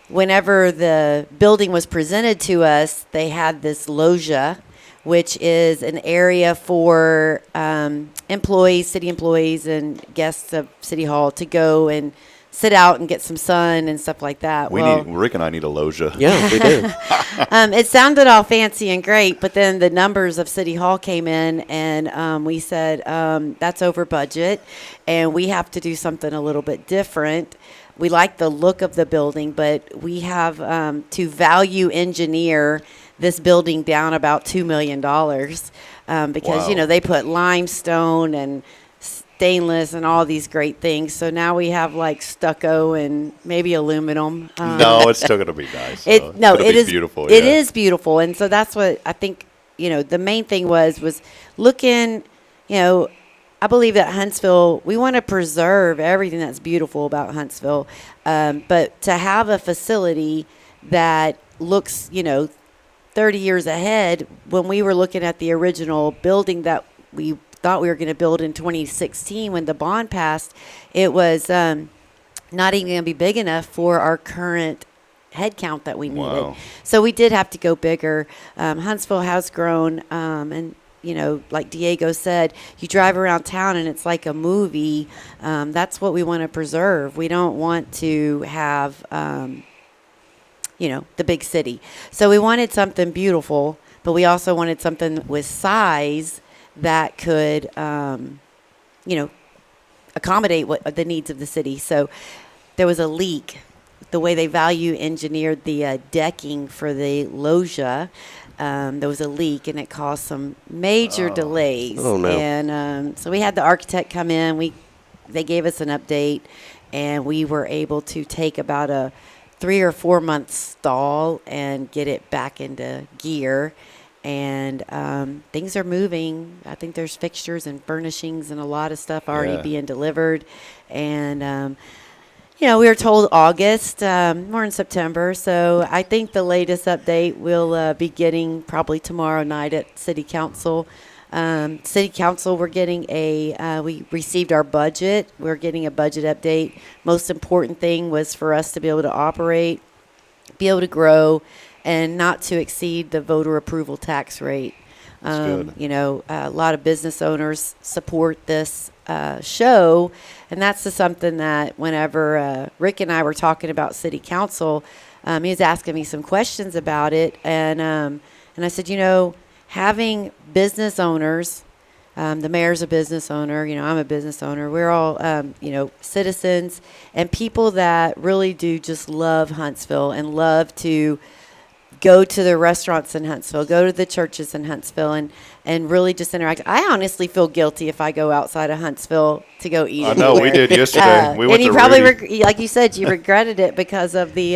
whenever the building was presented to us, they had this loggia, which is an area for city employees and guests of City Hall to go and sit out and get some sun and stuff like that. Rick and I need a loggia. Yeah, we do. It sounded all fancy and great, but then the numbers of City Hall came in, and we said, that's over budget, and we have to do something a little bit different. We like the look of the building, but we have to value engineer this building down about $2 million because, they put limestone and stainless and all these great things. So now we have like stucco and maybe aluminum. No, it's still going to be nice. It is beautiful. It is beautiful. And so that's what I think, the main thing was looking, I believe that Huntsville, we want to preserve everything that's beautiful about Huntsville. But to have a facility that looks, 30 years ahead, when we were looking at the original building that we thought we were going to build in 2016 when the bond passed, it was not even going to be big enough for our current head count that we needed. Wow. So we did have to go bigger. Huntsville has grown, and like Diego said, you drive around town and it's like a movie. That's what we want to preserve. We don't want to have the big city. So we wanted something beautiful, but we also wanted something with size that could, accommodate what the needs of the city. So there was a leak. The way they value engineered the decking for the loggia, there was a leak, and it caused some major delays. Oh, no. And so we had the architect come in. They gave us an update, and we were able to take about a 3 or 4 month stall and get it back into gear. And things are moving. I think there's fixtures and furnishings and a lot of stuff already being delivered. And, we were told August. We're in September. So I think the latest update we'll be getting probably tomorrow night at City Council. City Council, we're getting we received our budget. We're getting a budget update. Most important thing was for us to be able to operate, be able to grow, and not to exceed the voter approval tax rate. Good. A lot of business owners support this show, and that's something that whenever Rick and I were talking about City Council, he was asking me some questions about it, and I said, having business owners, the mayor's a business owner, I'm a business owner. We're all, citizens and people that really do just love Huntsville and love to go to the restaurants in Huntsville, go to the churches in Huntsville, and really just interact. I honestly feel guilty if I go outside of Huntsville to go eat. I know, we did yesterday. We went and you to probably, like you said, you regretted it because of the,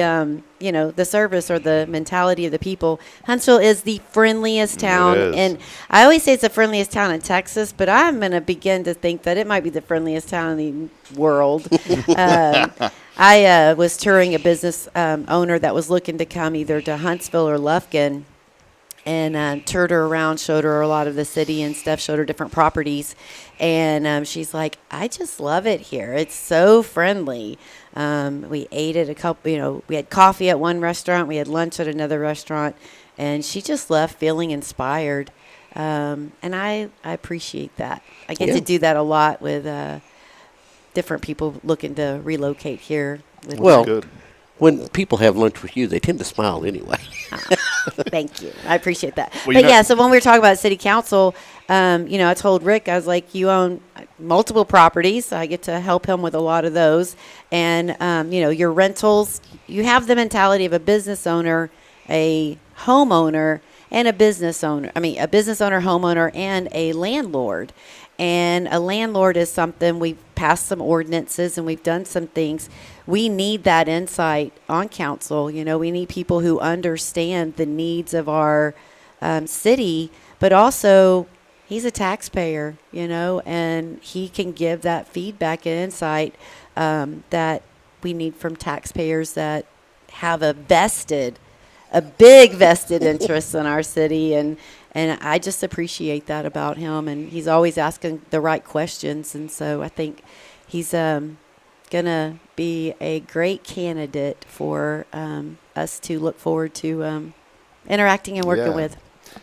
the service or the mentality of the people. Huntsville is the friendliest town, and I always say it's the friendliest town in Texas, but I'm going to begin to think that it might be the friendliest town in the world. I was touring a business owner that was looking to come either to Huntsville or Lufkin, and toured her around, showed her a lot of the city and stuff, showed her different properties. And she's like, I just love it here. It's so friendly. We ate at a couple, we had coffee at one restaurant. We had lunch at another restaurant. And she just left feeling inspired. And I appreciate that. I get to do that a lot with different people looking to relocate here. Good. When people have lunch with you, they tend to smile anyway. Thank you. I appreciate that. Well, so when we were talking about City Council, I told Rick, I was like, you own multiple properties. So I get to help him with a lot of those. And, your rentals, you have the mentality of a business owner, a homeowner, and a business owner, homeowner, and a landlord. And a landlord is something, we've passed some ordinances and we've done some things. We need that insight on council. We need people who understand the needs of our city, but also he's a taxpayer, and he can give that feedback and insight that we need from taxpayers that have a big vested interest in our city. And I just appreciate that about him. And he's always asking the right questions. And so I think he's going to be a great candidate for us to look forward to interacting and working with.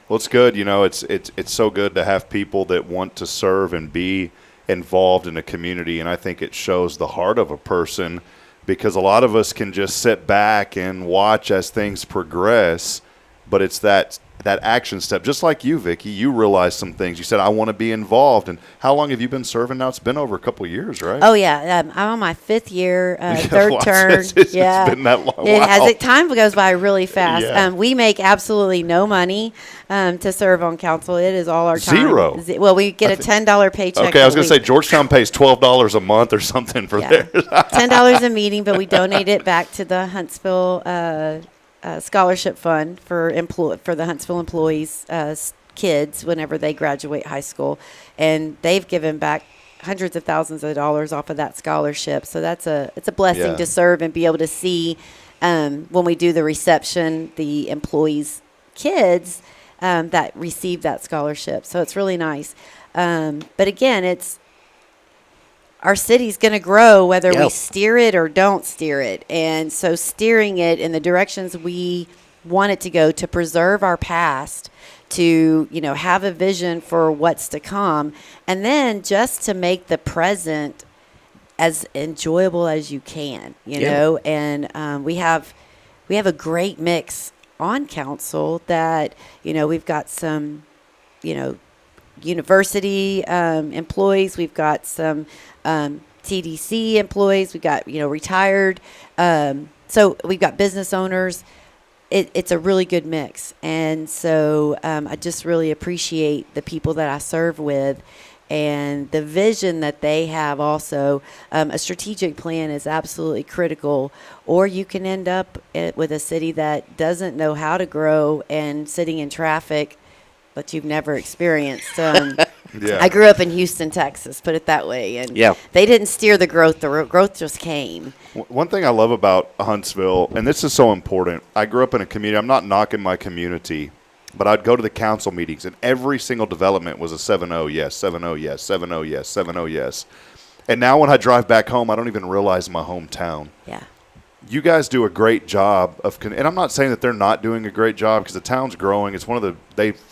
Well, it's good. It's so good to have people that want to serve and be involved in a community. And I think it shows the heart of a person, because a lot of us can just sit back and watch as things progress, but it's that action step. Just like you, Vicki, you realized some things. You said, I want to be involved. And how long have you been serving now? It's been over a couple of years, right? Oh, yeah. I'm on my 5th year, third term. It's been that long. It has. Wow. Time goes by really fast. Yeah. We make absolutely no money to serve on council. It is all our time. Zero. Well, we get a $10 paycheck. Okay, I was going to say Georgetown pays $12 a month or something for theirs. $10 a meeting, but we donate it back to the Huntsville scholarship fund for the Huntsville employees' kids whenever they graduate high school, and they've given back hundreds of thousands of dollars off of that scholarship. So it's a blessing to serve and be able to see when we do the reception, the employees' kids that receive that scholarship. So it's really nice. But again, our city's going to grow whether we steer it or don't steer it. And so steering it in the directions we want it to go, to preserve our past, to, have a vision for what's to come, and then just to make the present as enjoyable as you can, know. And we have a great mix on council that, we've got some, university employees, we've got some TDC employees, we've got retired, so we've got business owners. It's a really good mix, and so I just really appreciate the people that I serve with and the vision that they have. Also, a strategic plan is absolutely critical, or you can end up with a city that doesn't know how to grow and sitting in traffic that you've never experienced. I grew up in Houston, Texas, put it that way. And they didn't steer the growth. The growth just came. One thing I love about Huntsville, and this is so important, I grew up in a community. I'm not knocking my community, but I'd go to the council meetings, and every single development was a 7-0 yes, 7-0 yes, 7-0 yes, 7-0 yes. And now when I drive back home, I don't even realize my hometown. Yeah. You guys do a great job and I'm not saying that they're not doing a great job, because the town's growing. It's for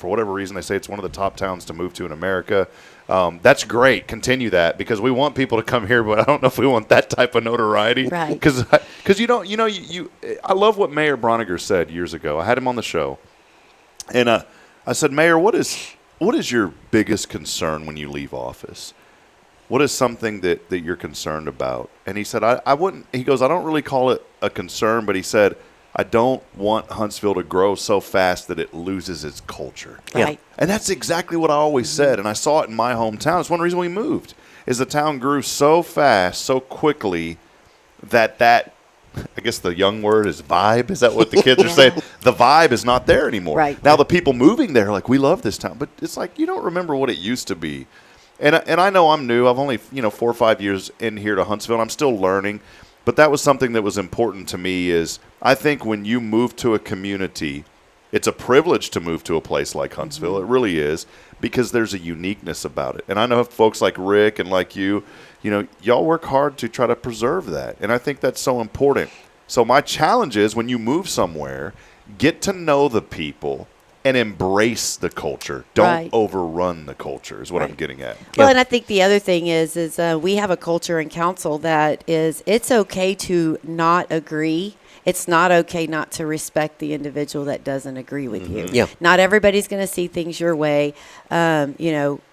whatever reason, they say it's one of the top towns to move to in America. That's great. Continue that, because we want people to come here, but I don't know if we want that type of notoriety. Right. Because I love what Mayor Broniger said years ago. I had him on the show, and I said, Mayor, what is your biggest concern when you leave office? What is something that you're concerned about? And he said, I wouldn't. He goes, I don't really call it a concern, but he said, I don't want Huntsville to grow so fast that it loses its culture. Right. And that's exactly what I always said. And I saw it in my hometown. It's one reason we moved, is the town grew so fast, so quickly that I guess the young word is vibe. Is that what the kids are saying? The vibe is not there anymore. Right. Now the people moving there are like, we love this town. But it's like, you don't remember what it used to be. And I know I'm new. I've only 4 or 5 years in here to Huntsville. I'm still learning. But that was something that was important to me, is I think when you move to a community, it's a privilege to move to a place like Huntsville. It really is, because there's a uniqueness about it. And I know folks like Rick and like you, y'all work hard to try to preserve that. And I think that's so important. So my challenge is, when you move somewhere, get to know the people and embrace the culture. Don't overrun the culture is what I'm getting at. Well, and I think the other thing is we have a culture in council that is, it's okay to not agree it's not okay not to respect the individual that doesn't agree with you. Yeah. Not everybody's going to see things your way.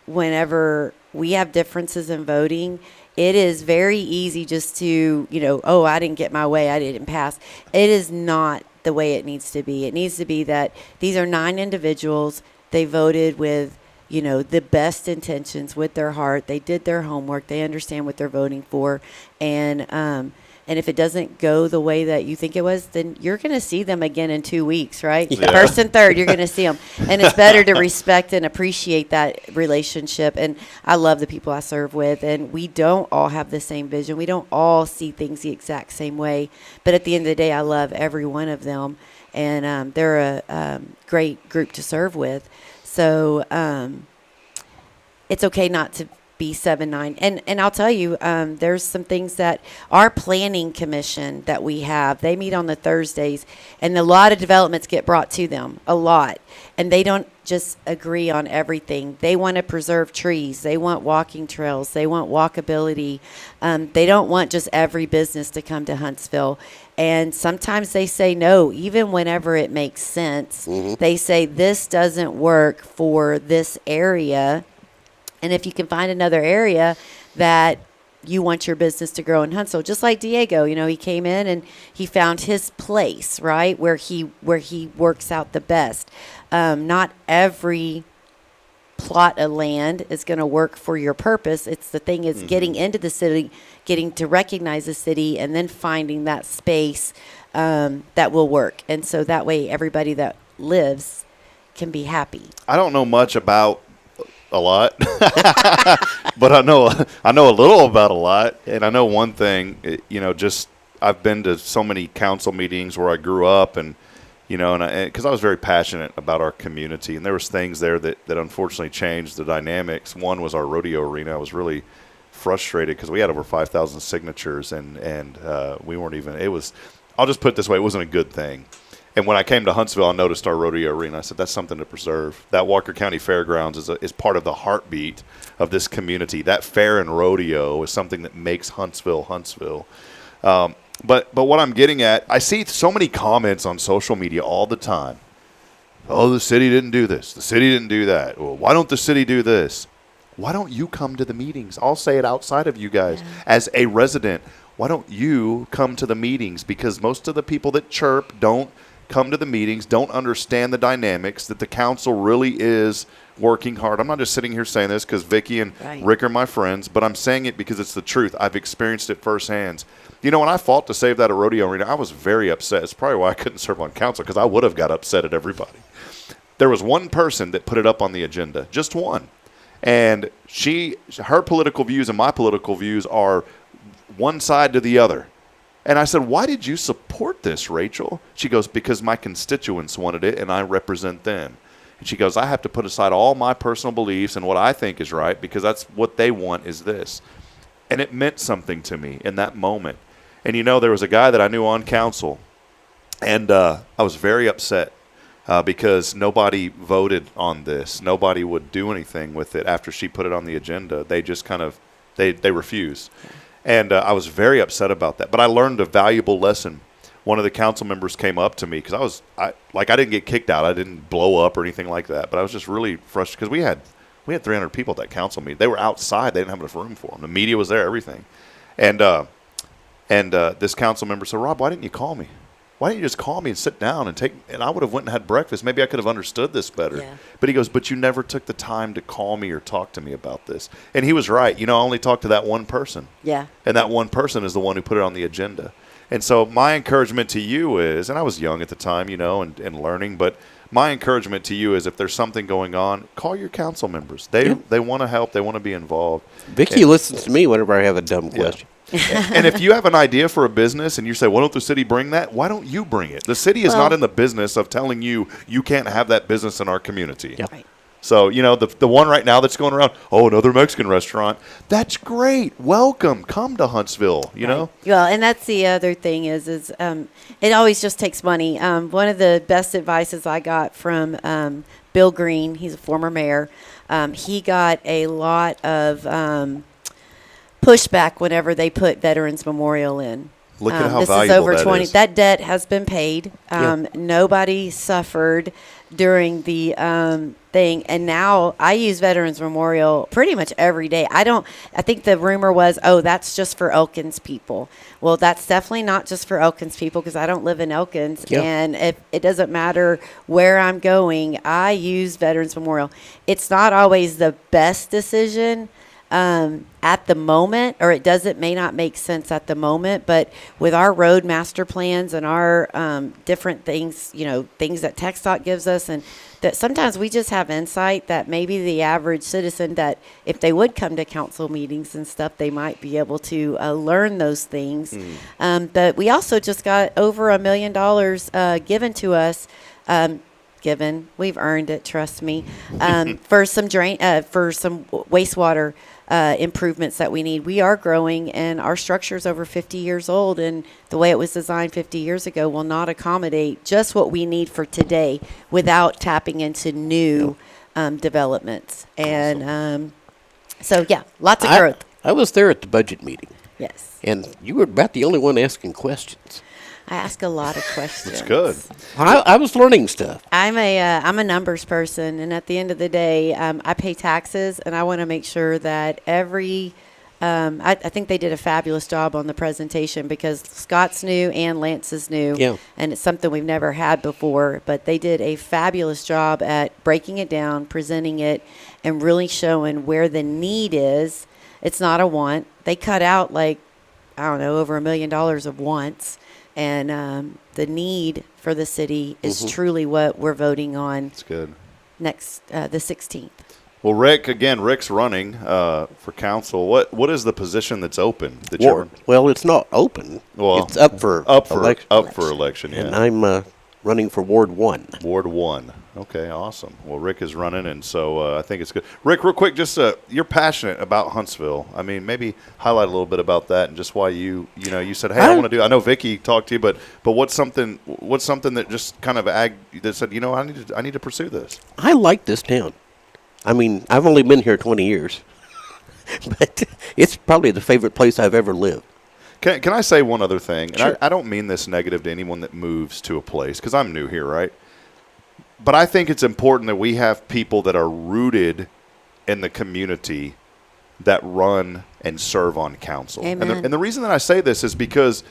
Whenever we have differences in voting, it is very easy just to, oh, I didn't get my way, I didn't pass. It is not the way it needs to be. It needs to be that these are 9 individuals. They voted with, the best intentions, with their heart. They did their homework. They understand what they're voting for. And if it doesn't go the way that you think it was, then you're going to see them again in 2 weeks, right? Yeah. First and third, you're going to see them. And it's better to respect and appreciate that relationship. And I love the people I serve with. And we don't all have the same vision. We don't all see things the exact same way. But at the end of the day, I love every one of them. And they're a great group to serve with. So it's okay not to be 7-9. And I'll tell you, there's some things that our planning commission that we have, they meet on the Thursdays, and a lot of developments get brought to them, a lot. And they don't just agree on everything. They want to preserve trees. They want walking trails. They want walkability. They don't want just every business to come to Huntsville. And sometimes they say no, even whenever it makes sense. Mm-hmm. They say this doesn't work for this area. And if you can find another area that you want your business to grow in Huntsville, just like Diego, he came in and he found his place, right, where he works out the best. Not every plot of land is going to work for your purpose. It's the thing is getting into the city, getting to recognize the city, and then finding that space that will work. And so that way everybody that lives can be happy. I don't know much about a lot, but I know a little about a lot. And I know one thing, I've been to so many council meetings where I grew up, and because I was very passionate about our community, and there was things there that unfortunately changed the dynamics. One was our rodeo arena. I was really frustrated because we had over 5,000 signatures, and we weren't even. I'll just put it this way: it wasn't a good thing. And when I came to Huntsville, I noticed our rodeo arena. I said, that's something to preserve. That Walker County Fairgrounds is part of the heartbeat of this community. That fair and rodeo is something that makes Huntsville Huntsville. But what I'm getting at, I see so many comments on social media all the time. Oh, the city didn't do this. The city didn't do that. Well, why don't the city do this? Why don't you come to the meetings? I'll say it outside of you guys. Yeah. As a resident, why don't you come to the meetings? Because most of the people that chirp don't come to the meetings, don't understand the dynamics, that the council really is working hard. I'm not just sitting here saying this because Vicki and Rick are my friends, but I'm saying it because it's the truth. I've experienced it firsthand. When I fought to save that rodeo arena, I was very upset. It's probably why I couldn't serve on council, because I would have got upset at everybody. There was one person that put it up on the agenda, just one. And her political views and my political views are one side to the other. And I said, why did you support this, Rachel? She goes, because my constituents wanted it and I represent them. And she goes, I have to put aside all my personal beliefs and what I think is right because that's what they want is this. And it meant something to me in that moment. And there was a guy that I knew on council, and I was very upset because nobody voted on this. Nobody would do anything with it after she put it on the agenda. They just they refused. And I was very upset about that. But I learned a valuable lesson. One of the council members came up to me because I didn't get kicked out. I didn't blow up or anything like that. But I was just really frustrated because we had 300 people at that council meeting. They were outside. They didn't have enough room for them. The media was there, everything. And this council member said, Rob, why didn't you call me? Why didn't you just call me and sit down and I would have went and had breakfast. Maybe I could have understood this better. Yeah. But he goes, but you never took the time to call me or talk to me about this. And he was right. I only talked to that one person. Yeah. And that one person is the one who put it on the agenda. And so my encouragement to you is, and I was young at the time, and learning, but my encouragement to you is if there's something going on, call your council members. They want to help. They want to be involved. Vicki listens to me whenever I have a dumb question. And if you have an idea for a business and you say, why don't the city bring that? Why don't you bring it? The city is not in the business of telling you can't have that business in our community. Yeah. Right. So, the one right now that's going around, another Mexican restaurant. That's great. Welcome. Come to Huntsville, know? Well, and that's the other thing is it always just takes money. One of the best advices I got from Bill Green, he's a former mayor, he got a lot of pushback whenever they put Veterans Memorial in. Look at how this valuable is over that 20. is. That debt has been paid. Nobody suffered during the thing, and now I use Veterans Memorial pretty much every day. I think the rumor was, oh, that's just for Elkins people. Well, that's definitely not just for Elkins people, because I don't live in Elkins, and it doesn't matter where I'm going. I use Veterans Memorial. It's not always the best decision at the moment, or it may not make sense at the moment, but with our road master plans and our different things, things that TxDOT gives us, and that sometimes we just have insight that maybe the average citizen, that if they would come to council meetings and stuff, they might be able to learn those things. But we also just got over $1 million given to us. We've earned it, trust me, for some wastewater improvements that we need. We are growing, and our structure is over 50 years old, and the way it was designed 50 years ago will not accommodate just what we need for today without tapping into new developments. And lots of growth. I was there at the budget meeting. Yes. And you were about the only one asking questions. I ask a lot of questions. That's good. I was learning stuff. I'm a numbers person, and at the end of the day, I pay taxes, and I want to make sure that every. I think they did a fabulous job on the presentation, because Scott's new and Lance is new, and it's something we've never had before. But they did a fabulous job at breaking it down, presenting it, and really showing where the need is. It's not a want. They cut out over $1 million of wants. And the need for the city is truly what we're voting on. That's good. Next, the 16th. Well, Rick's running for council. What is the position that's open? Well, it's not open. Well, it's up for election. Yeah. And I'm running for Ward 1. Ward 1. Okay, awesome. Well, Rick is running, and so I think it's good. Rick, real quick, just you're passionate about Huntsville. I mean, maybe highlight a little bit about that and just why you said, hey, I want to do. I know Vicky talked to you, but what's something that just kind of that said, I need to pursue this. I like this town. I mean, I've only been here 20 years, but it's probably the favorite place I've ever lived. Can I say one other thing? And Sure. I don't mean this negative to anyone that moves to a place, because I'm new here, right? But I think it's important that we have people that are rooted in the community that run and serve on council. Amen. And the reason that I say this is because,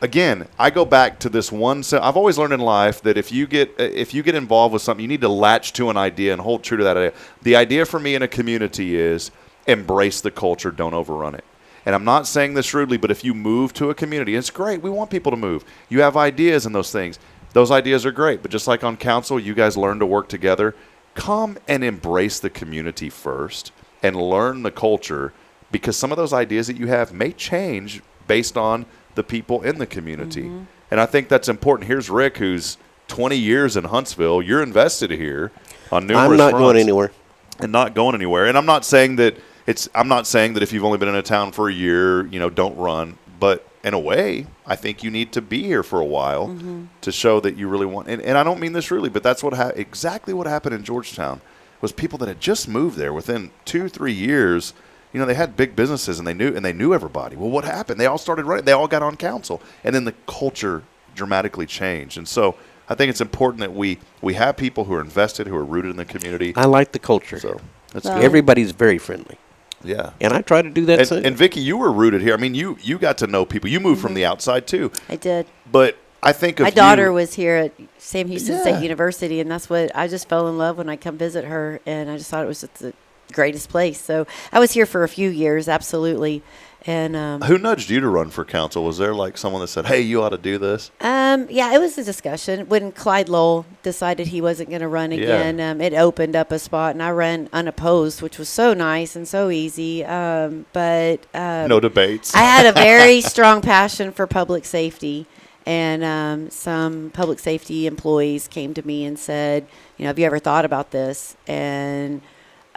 again, I go back to this one. I've always learned in life that if you get involved with something, you need to latch to an idea and hold true to that idea. The idea for me in a community is embrace the culture, don't overrun it. And I'm not saying this rudely, but if you move to a community, it's great. We want people to move. You have ideas and those things. Those ideas are great. But just like on council, you guys learn to work together. Come and embrace the community first and learn the culture, because some of those ideas that you have may change based on the people in the community. And I think that's important. Here's Rick, who's 20 years in Huntsville. You're invested here on numerous I'm not fronts. going anywhere. And not going anywhere. And I'm not saying that if you've only been in a town for a year, don't run. But in a way, I think you need to be here for a while to show that you really want. And I don't mean this rudely, but that's exactly what happened in Georgetown. Was people that had just moved there within 2-3 years. They had big businesses and they knew everybody. Well, what happened? They all started running. They all got on council, and then the culture dramatically changed. And so I think it's important that we have people who are invested, who are rooted in the community. I like the culture. So that's good. Everybody's very friendly. Yeah. And I try to do that too. And Vicky, you were rooted here. I mean, you got to know people. You moved from the outside too. I did. But I think my daughter was here at Sam Houston State University, and that's what I just fell in love when I come visit her, and I just thought it was the greatest place. So I was here for a few years, absolutely. And who nudged you to run for council? Was there someone that said, "Hey, you ought to do this"? Yeah, it was a discussion. When Clyde Lowell decided he wasn't going to run again, it opened up a spot, and I ran unopposed, which was so nice and so easy. But no debates. I had a very strong passion for public safety, and some public safety employees came to me and said, "Have you ever thought about this?" And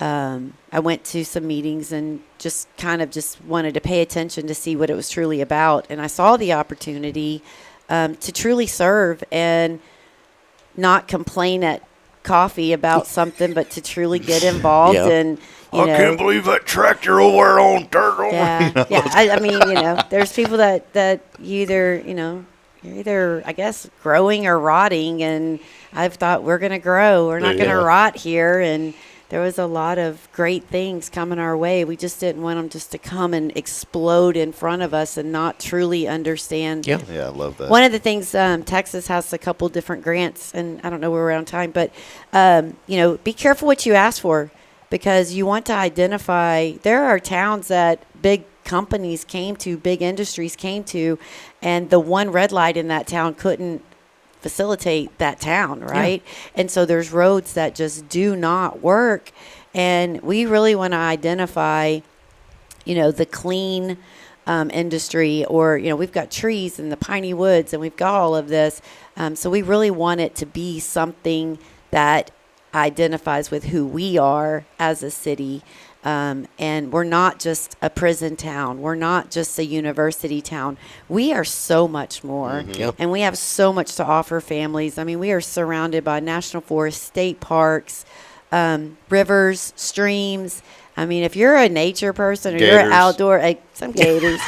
I went to some meetings and just wanted to pay attention to see what it was truly about. And I saw the opportunity to truly serve and not complain at coffee about something, but to truly get involved and, you know. I can't believe that tractor over there on dirt. Yeah, yeah. I mean, you know, there's people that either, you know, you're either, I guess, growing or rotting, and I've thought we're going to grow. We're not going to rot here, and there was a lot of great things coming our way. We just didn't want them just to come and explode in front of us and not truly understand. Yeah, I love that. One of the things, Texas has a couple different grants, and I don't know where we're on time, but, you know, be careful what you ask for, because you want to identify, there are towns that big companies came to, big industries came to, and the one red light in that town couldn't facilitate that town, right? And so there's roads that just do not work, and we really want to identify, you know, the clean industry, or, you know, we've got trees in the piney woods, and we've got all of this, so we really want it to be something that identifies with who we are as a city. And we're not just a prison town. We're not just a university town. We are so much more. And we have so much to offer families. I mean, we are surrounded by national forests, state parks, rivers, streams. I mean, if you're a nature person or you're an outdoor, some gators.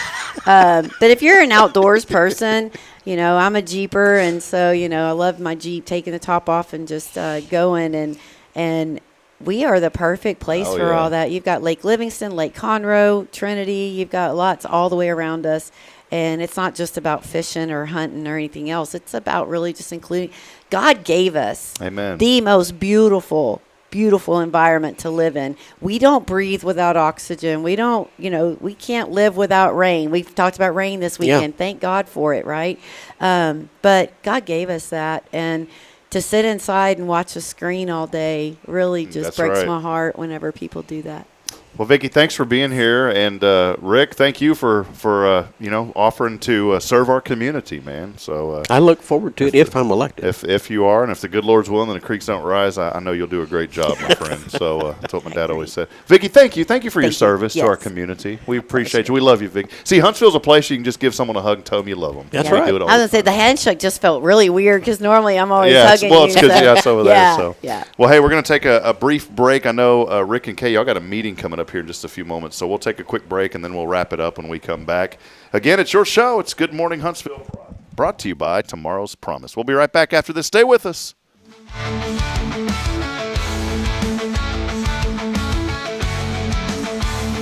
But if you're an outdoors person, you know, I'm a Jeeper. And so, you know, I love my Jeep, taking the top off and just going. And we are the perfect place for all that. You've got Lake Livingston, Lake Conroe, Trinity. You've got lots all the way around us. And it's not just about fishing or hunting or anything else. It's about really just including. God gave us the most beautiful, beautiful environment to live in. We don't breathe without oxygen. We don't, you know, we can't live without rain. We've talked about rain this weekend. Thank God for it, right? But God gave us that. And to sit inside and watch a screen all day really just breaks my heart whenever people do that. Well, Vicki, thanks for being here, and Rick, thank you for you know, offering to serve our community, man. So I look forward to it if I'm elected. If you are, and if the good Lord's willing, and the creeks don't rise, I know you'll do a great job, my friend. So that's what my dad always said. Vicki, thank you for your service to our community. We appreciate you. We love you, Vicki. See, Huntsville's a place you can just give someone a hug and tell them you love them. That's right. I was gonna say the handshake just felt really weird because normally I'm always hugging well, you. it's because it's over there. So yeah. Well, hey, we're gonna take a brief break. I know Rick and Kaye, y'all got a meeting coming up here in just a few moments, so we'll take a quick break and then we'll wrap it up when we come back. Again, it's your show. It's Good Morning Huntsville, brought to you by Tomorrow's Promise. We'll be right back after this. Stay with us.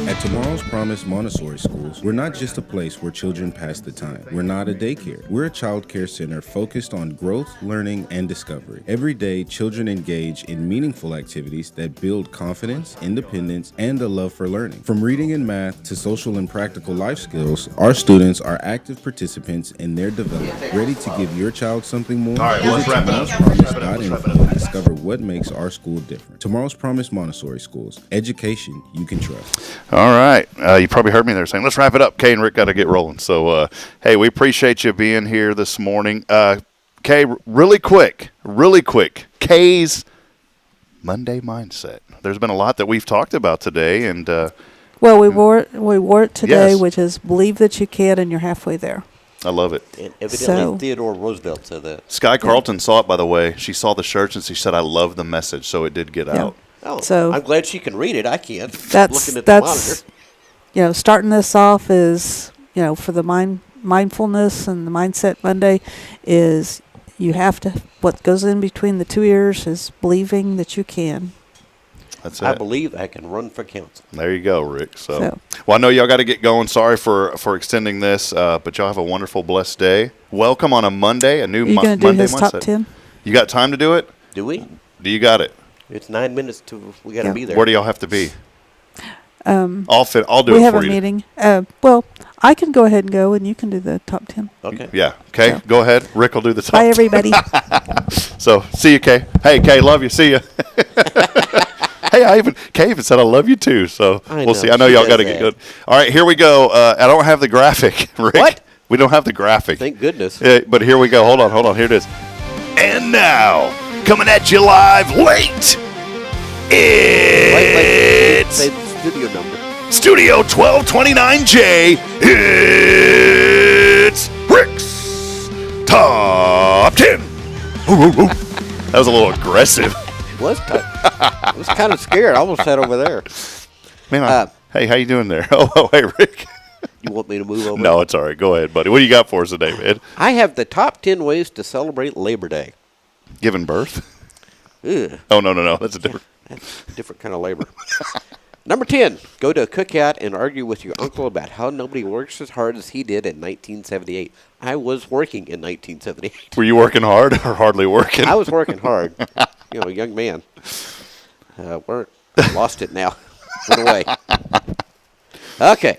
At Tomorrow's Promise Montessori Schools, we're not just a place where children pass the time. We're not a daycare. We're a child care center focused on growth, learning, and discovery. Every day, children engage in meaningful activities that build confidence, independence, and a love for learning. From reading and math to social and practical life skills, our students are active participants in their development. Ready to give your child something more? All right, well, let's wrap it up. Tomorrowspromise.info and discover what makes our school different. Tomorrow's Promise Montessori Schools. Education you can trust. All right. You probably heard me there saying, let's wrap it up. Kaye and Rick got to get rolling. So, hey, we appreciate you being here this morning. Kaye, really quick, Kaye's Monday mindset. There's been a lot that we've talked about today. And well, we wore it today, Yes. which is believe that you can and you're halfway there. I love it. And evidently Theodore Roosevelt said that. Sky Carlton saw it, by the way. She saw the shirts and she said, I love the message. So it did get out. Oh, So- I'm glad she can read it. I can't. That's Looking at the monitor. you know, starting this off is, you know, for the mindfulness and the mindset Monday is you have to, what goes in between the two ears is believing that you can. That's it. I believe I can run for council. There you go, Rick. So, well, I know y'all got to get going. Sorry for extending this, but y'all have a wonderful, blessed day. Welcome on a Monday, a new Are you going to do Monday his mindset. top 10? You got time to do it? Do we? Do you got it? It's 9 minutes to. We got to be there. Where do y'all have to be? I'll do we it for you. We have a meeting. Well, I can go ahead and go, and you can do the top 10. Okay. Yeah. Okay. Yeah. Go ahead. Rick will do the top. Bye, everybody. So, see you, Kaye. Hey, Kaye, love you. See you. Hey, Kaye even said I love you too. So we'll see. I know y'all got to get good. All right, here we go. I don't have the graphic, Rick. What? We don't have the graphic. Thank goodness. But here we go. Hold on. Here it is. And now, coming at you live late. It's Say the studio number. Studio 1229J. It's Rick's Top 10. That was a little aggressive. I was kind of scared. I almost sat over there. Man, hey, how you doing there? Oh, hey, Rick. You want me to move over? No, it's all right. Go ahead, buddy. What do you got for us today, man? I have the top 10 ways to celebrate Labor Day. Giving birth? Ugh. Oh, no. That's a different. That's a different kind of labor. Number 10, go to a cookout and argue with your uncle about how nobody works as hard as he did in 1978. I was working in 1978. Were you working hard or hardly working? I was working hard. Young man. Lost it now. Went away. Okay.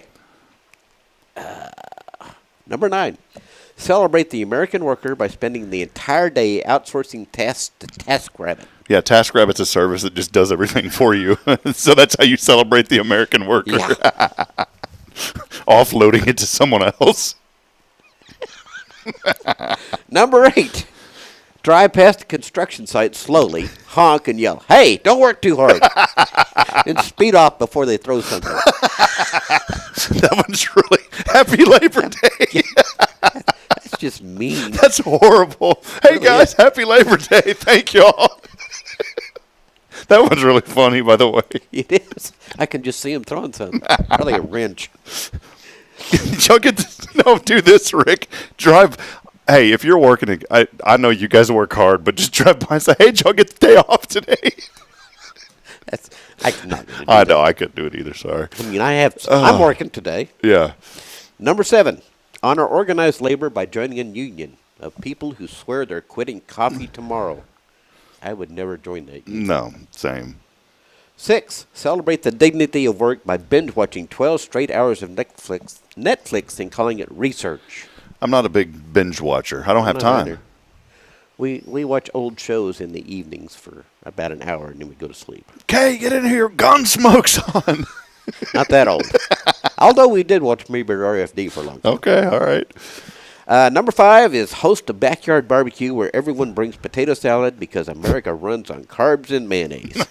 Number 9, celebrate the American worker by spending the entire day outsourcing tasks to TaskRabbit. Yeah, TaskRabbit's a service that just does everything for you. So that's how you celebrate the American worker. Yeah. Offloading it to someone else. Number 8, drive past a construction site slowly, honk, and yell, "Hey, don't work too hard," and speed off before they throw something. That one's really Happy Labor Day. That's just mean. That's horrible. Hey, Really guys, is. Happy Labor Day. Thank y'all. That one's really funny, by the way. It is. I can just see him throwing something. Probably a wrench. Y'all get this? No, do this, Rick. Drive. Hey, if you're working, I know you guys work hard, but just drive by and say, "Hey, did y'all get the day off today?" I'm not gonna do I that. know. I couldn't do it either. Sorry. I mean, I'm working today. Yeah. Number 7, honor organized labor by joining a union of people who swear they're quitting coffee tomorrow. I would never join that union. No, same. 6, celebrate the dignity of work by binge watching 12 straight hours of Netflix and calling it research. I'm not a big binge watcher. I don't have Not time. either. We watch old shows in the evenings for about an hour, and then we go to sleep. Kaye, get in here. Gunsmoke's on. Not that old. Although we did watch Mayberry RFD for a long time. Okay, all right. Number 5 is host a backyard barbecue where everyone brings potato salad because America runs on carbs and mayonnaise.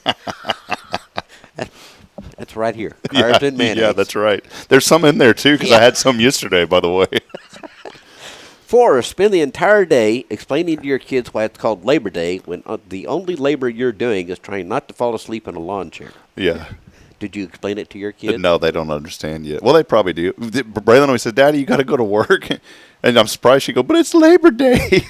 That's right here. Carbs and mayonnaise. Yeah, that's right. There's some in there, too, because I had some yesterday, by the way. 4, spend the entire day explaining to your kids why it's called Labor Day when the only labor you're doing is trying not to fall asleep in a lawn chair. Yeah. Did you explain it to your kids? No, they don't understand yet. Well, they probably do. Braylon always said, "Daddy, you got to go to work." And I'm surprised she go, "But it's Labor Day."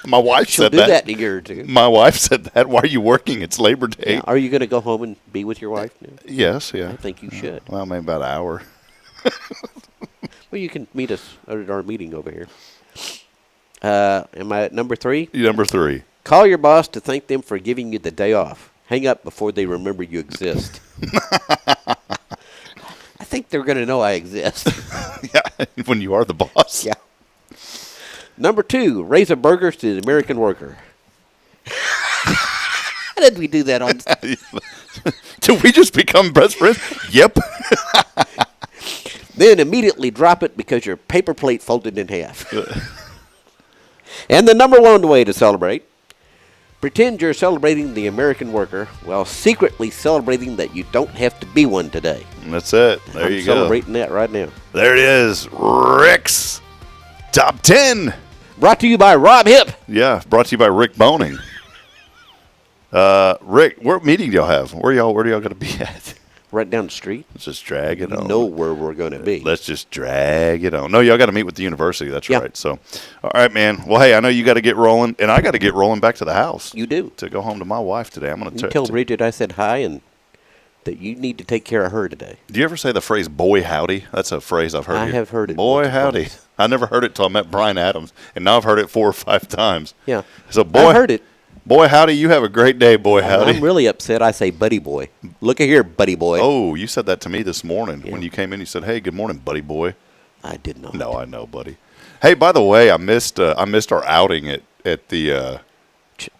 My wife She'll said do that. that in a year or two. My wife said that. Why are you working? It's Labor Day. Yeah. Are you going to go home and be with your wife now? Yes, yeah. I think you should. Well, maybe about an hour. Well, you can meet us at our meeting over here. Am I at number 3? Number 3. Call your boss to thank them for giving you the day off. Hang up before they remember you exist. I think they're going to know I exist. Yeah, when you are the boss. Yeah. Number 2, raise a burger to the American worker. How did we do that on? Did we just become best friends? Yep. Then immediately drop it because your paper plate folded in half. And the number 1 way to celebrate, pretend you're celebrating the American worker while secretly celebrating that you don't have to be one today. That's it. There you go. I'm celebrating that right now. There it is. Rick's Top 10. Brought to you by Rob Hip. Yeah, brought to you by Rick Boehning. Rick, what meeting do y'all have? Where do y'all going to be at? Right down the street. Let's just drag it on. Know where we're going to be. Let's just drag it on. No, y'all got to meet with the university. That's Yeah. right. So, all right, man. Well, hey, I know you got to get rolling, and I got to get rolling back to the house. You do. To go home to my wife today. I'm going You tell Bridget I said hi and that you need to take care of her today. Do you ever say the phrase "boy howdy"? That's a phrase I've heard. I have heard it Boy multiple howdy. times. I never heard it till I met Brian Adams, and now I've heard it 4 or 5 times. Yeah. So, boy, I heard it. Boy howdy, you have a great day, boy howdy. I'm really upset. I say buddy boy. Look at here, buddy boy. Oh, you said that to me this morning when you came in. You said, "Hey, good morning, buddy boy." I did not. No, I know, buddy. Hey, by the way, I missed our outing at the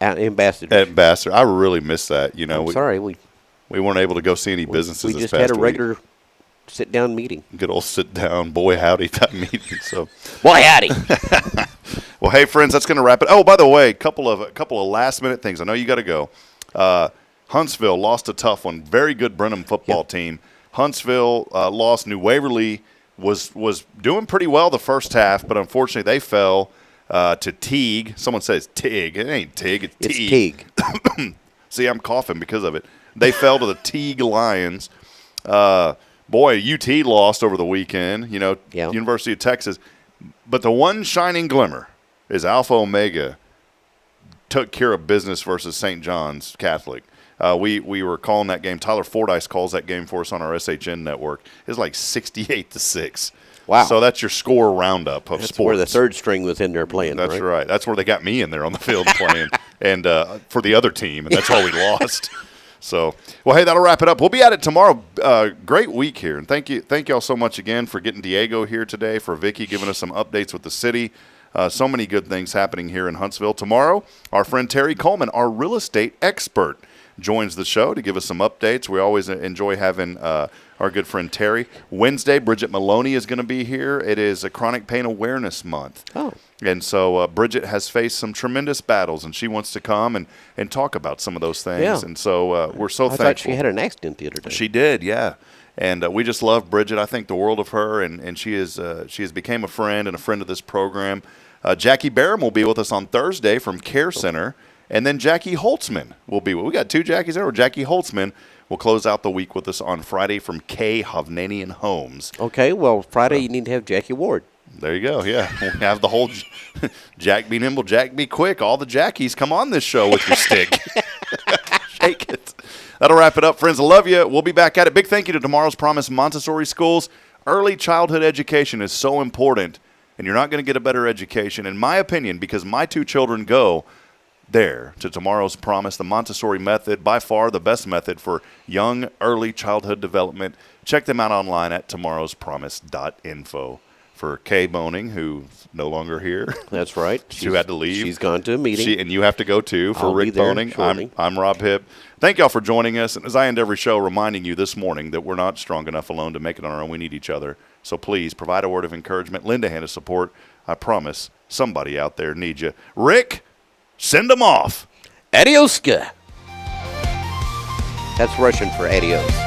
Ambassador. I really missed that. You know, I'm sorry, we weren't able to go see any businesses. We this just past had a week. regular sit-down meeting. Good old sit-down, boy howdy type meeting. So, boy howdy. Well, hey friends, that's going to wrap it. Oh, by the way, a couple of last-minute things. I know you got to go. Huntsville lost a tough one. Very good Brenham football team. Huntsville lost. New Waverly was doing pretty well the first half, but unfortunately they fell to Teague. Someone says Tig. It ain't Tig. It's Teague. See, I'm coughing because of it. They fell to the Teague Lions. Boy, UT lost over the weekend, University of Texas. But the one shining glimmer is Alpha Omega took care of business versus St. John's Catholic. We were calling that game. Tyler Fordyce calls that game for us on our SHN network. It's like 68-6. Wow. So that's your score roundup of That's sports. where the third string was in there playing. That's right. That's where they got me in there on the field playing, and for the other team, and that's why we lost. So, well, hey, that'll wrap it up. We'll be at it tomorrow. Great week here, and thank y'all so much again for getting Diego here today, for Vicky giving us some updates with the city. So many good things happening here in Huntsville. Tomorrow, our friend Terry Coleman, our real estate expert, joins the show to give us some updates. We always enjoy having our good friend Terry. Wednesday, Bridget Maloney is going to be here. It is a Chronic Pain Awareness Month. Oh. And so Bridget has faced some tremendous battles, and she wants to come and talk about some of those things. Yeah. And so we're so thankful. I thought she had an accident the other day. She did, yeah. And we just love Bridget. I think the world of her, and she has become a friend and a friend of this program. Jackie Barham will be with us on Thursday from Care Center. And then Jackie Holtzman will be. We got two Jackies there. Jackie Holtzman will close out the week with us on Friday from Kaye Hovnanian Homes. Okay, well, Friday you need to have Jackie Ward. There you go, yeah. We'll have the whole Jack be nimble, Jack be quick. All the Jackies come on this show with your stick. Shake it. That'll wrap it up, friends. I love you. We'll be back at it. Big thank you to Tomorrow's Promise Montessori Schools. Early childhood education is so important, and you're not going to get a better education, in my opinion, because my two children go there to Tomorrow's Promise, the Montessori method, by far the best method for young, early childhood development. Check them out online at tomorrowspromise.info. For Kaye Boehning, who's no longer here. That's right. She had to leave. She's gone to a meeting. And you have to go too. For I'll Rick be there Boehning, shortly. I'm Rob Hipp. Thank y'all for joining us. And as I end every show, reminding you this morning that we're not strong enough alone to make it on our own. We need each other. So please provide a word of encouragement. Lend a hand of support. I promise somebody out there needs you. Rick, send them off. Adioska. That's Russian for adios.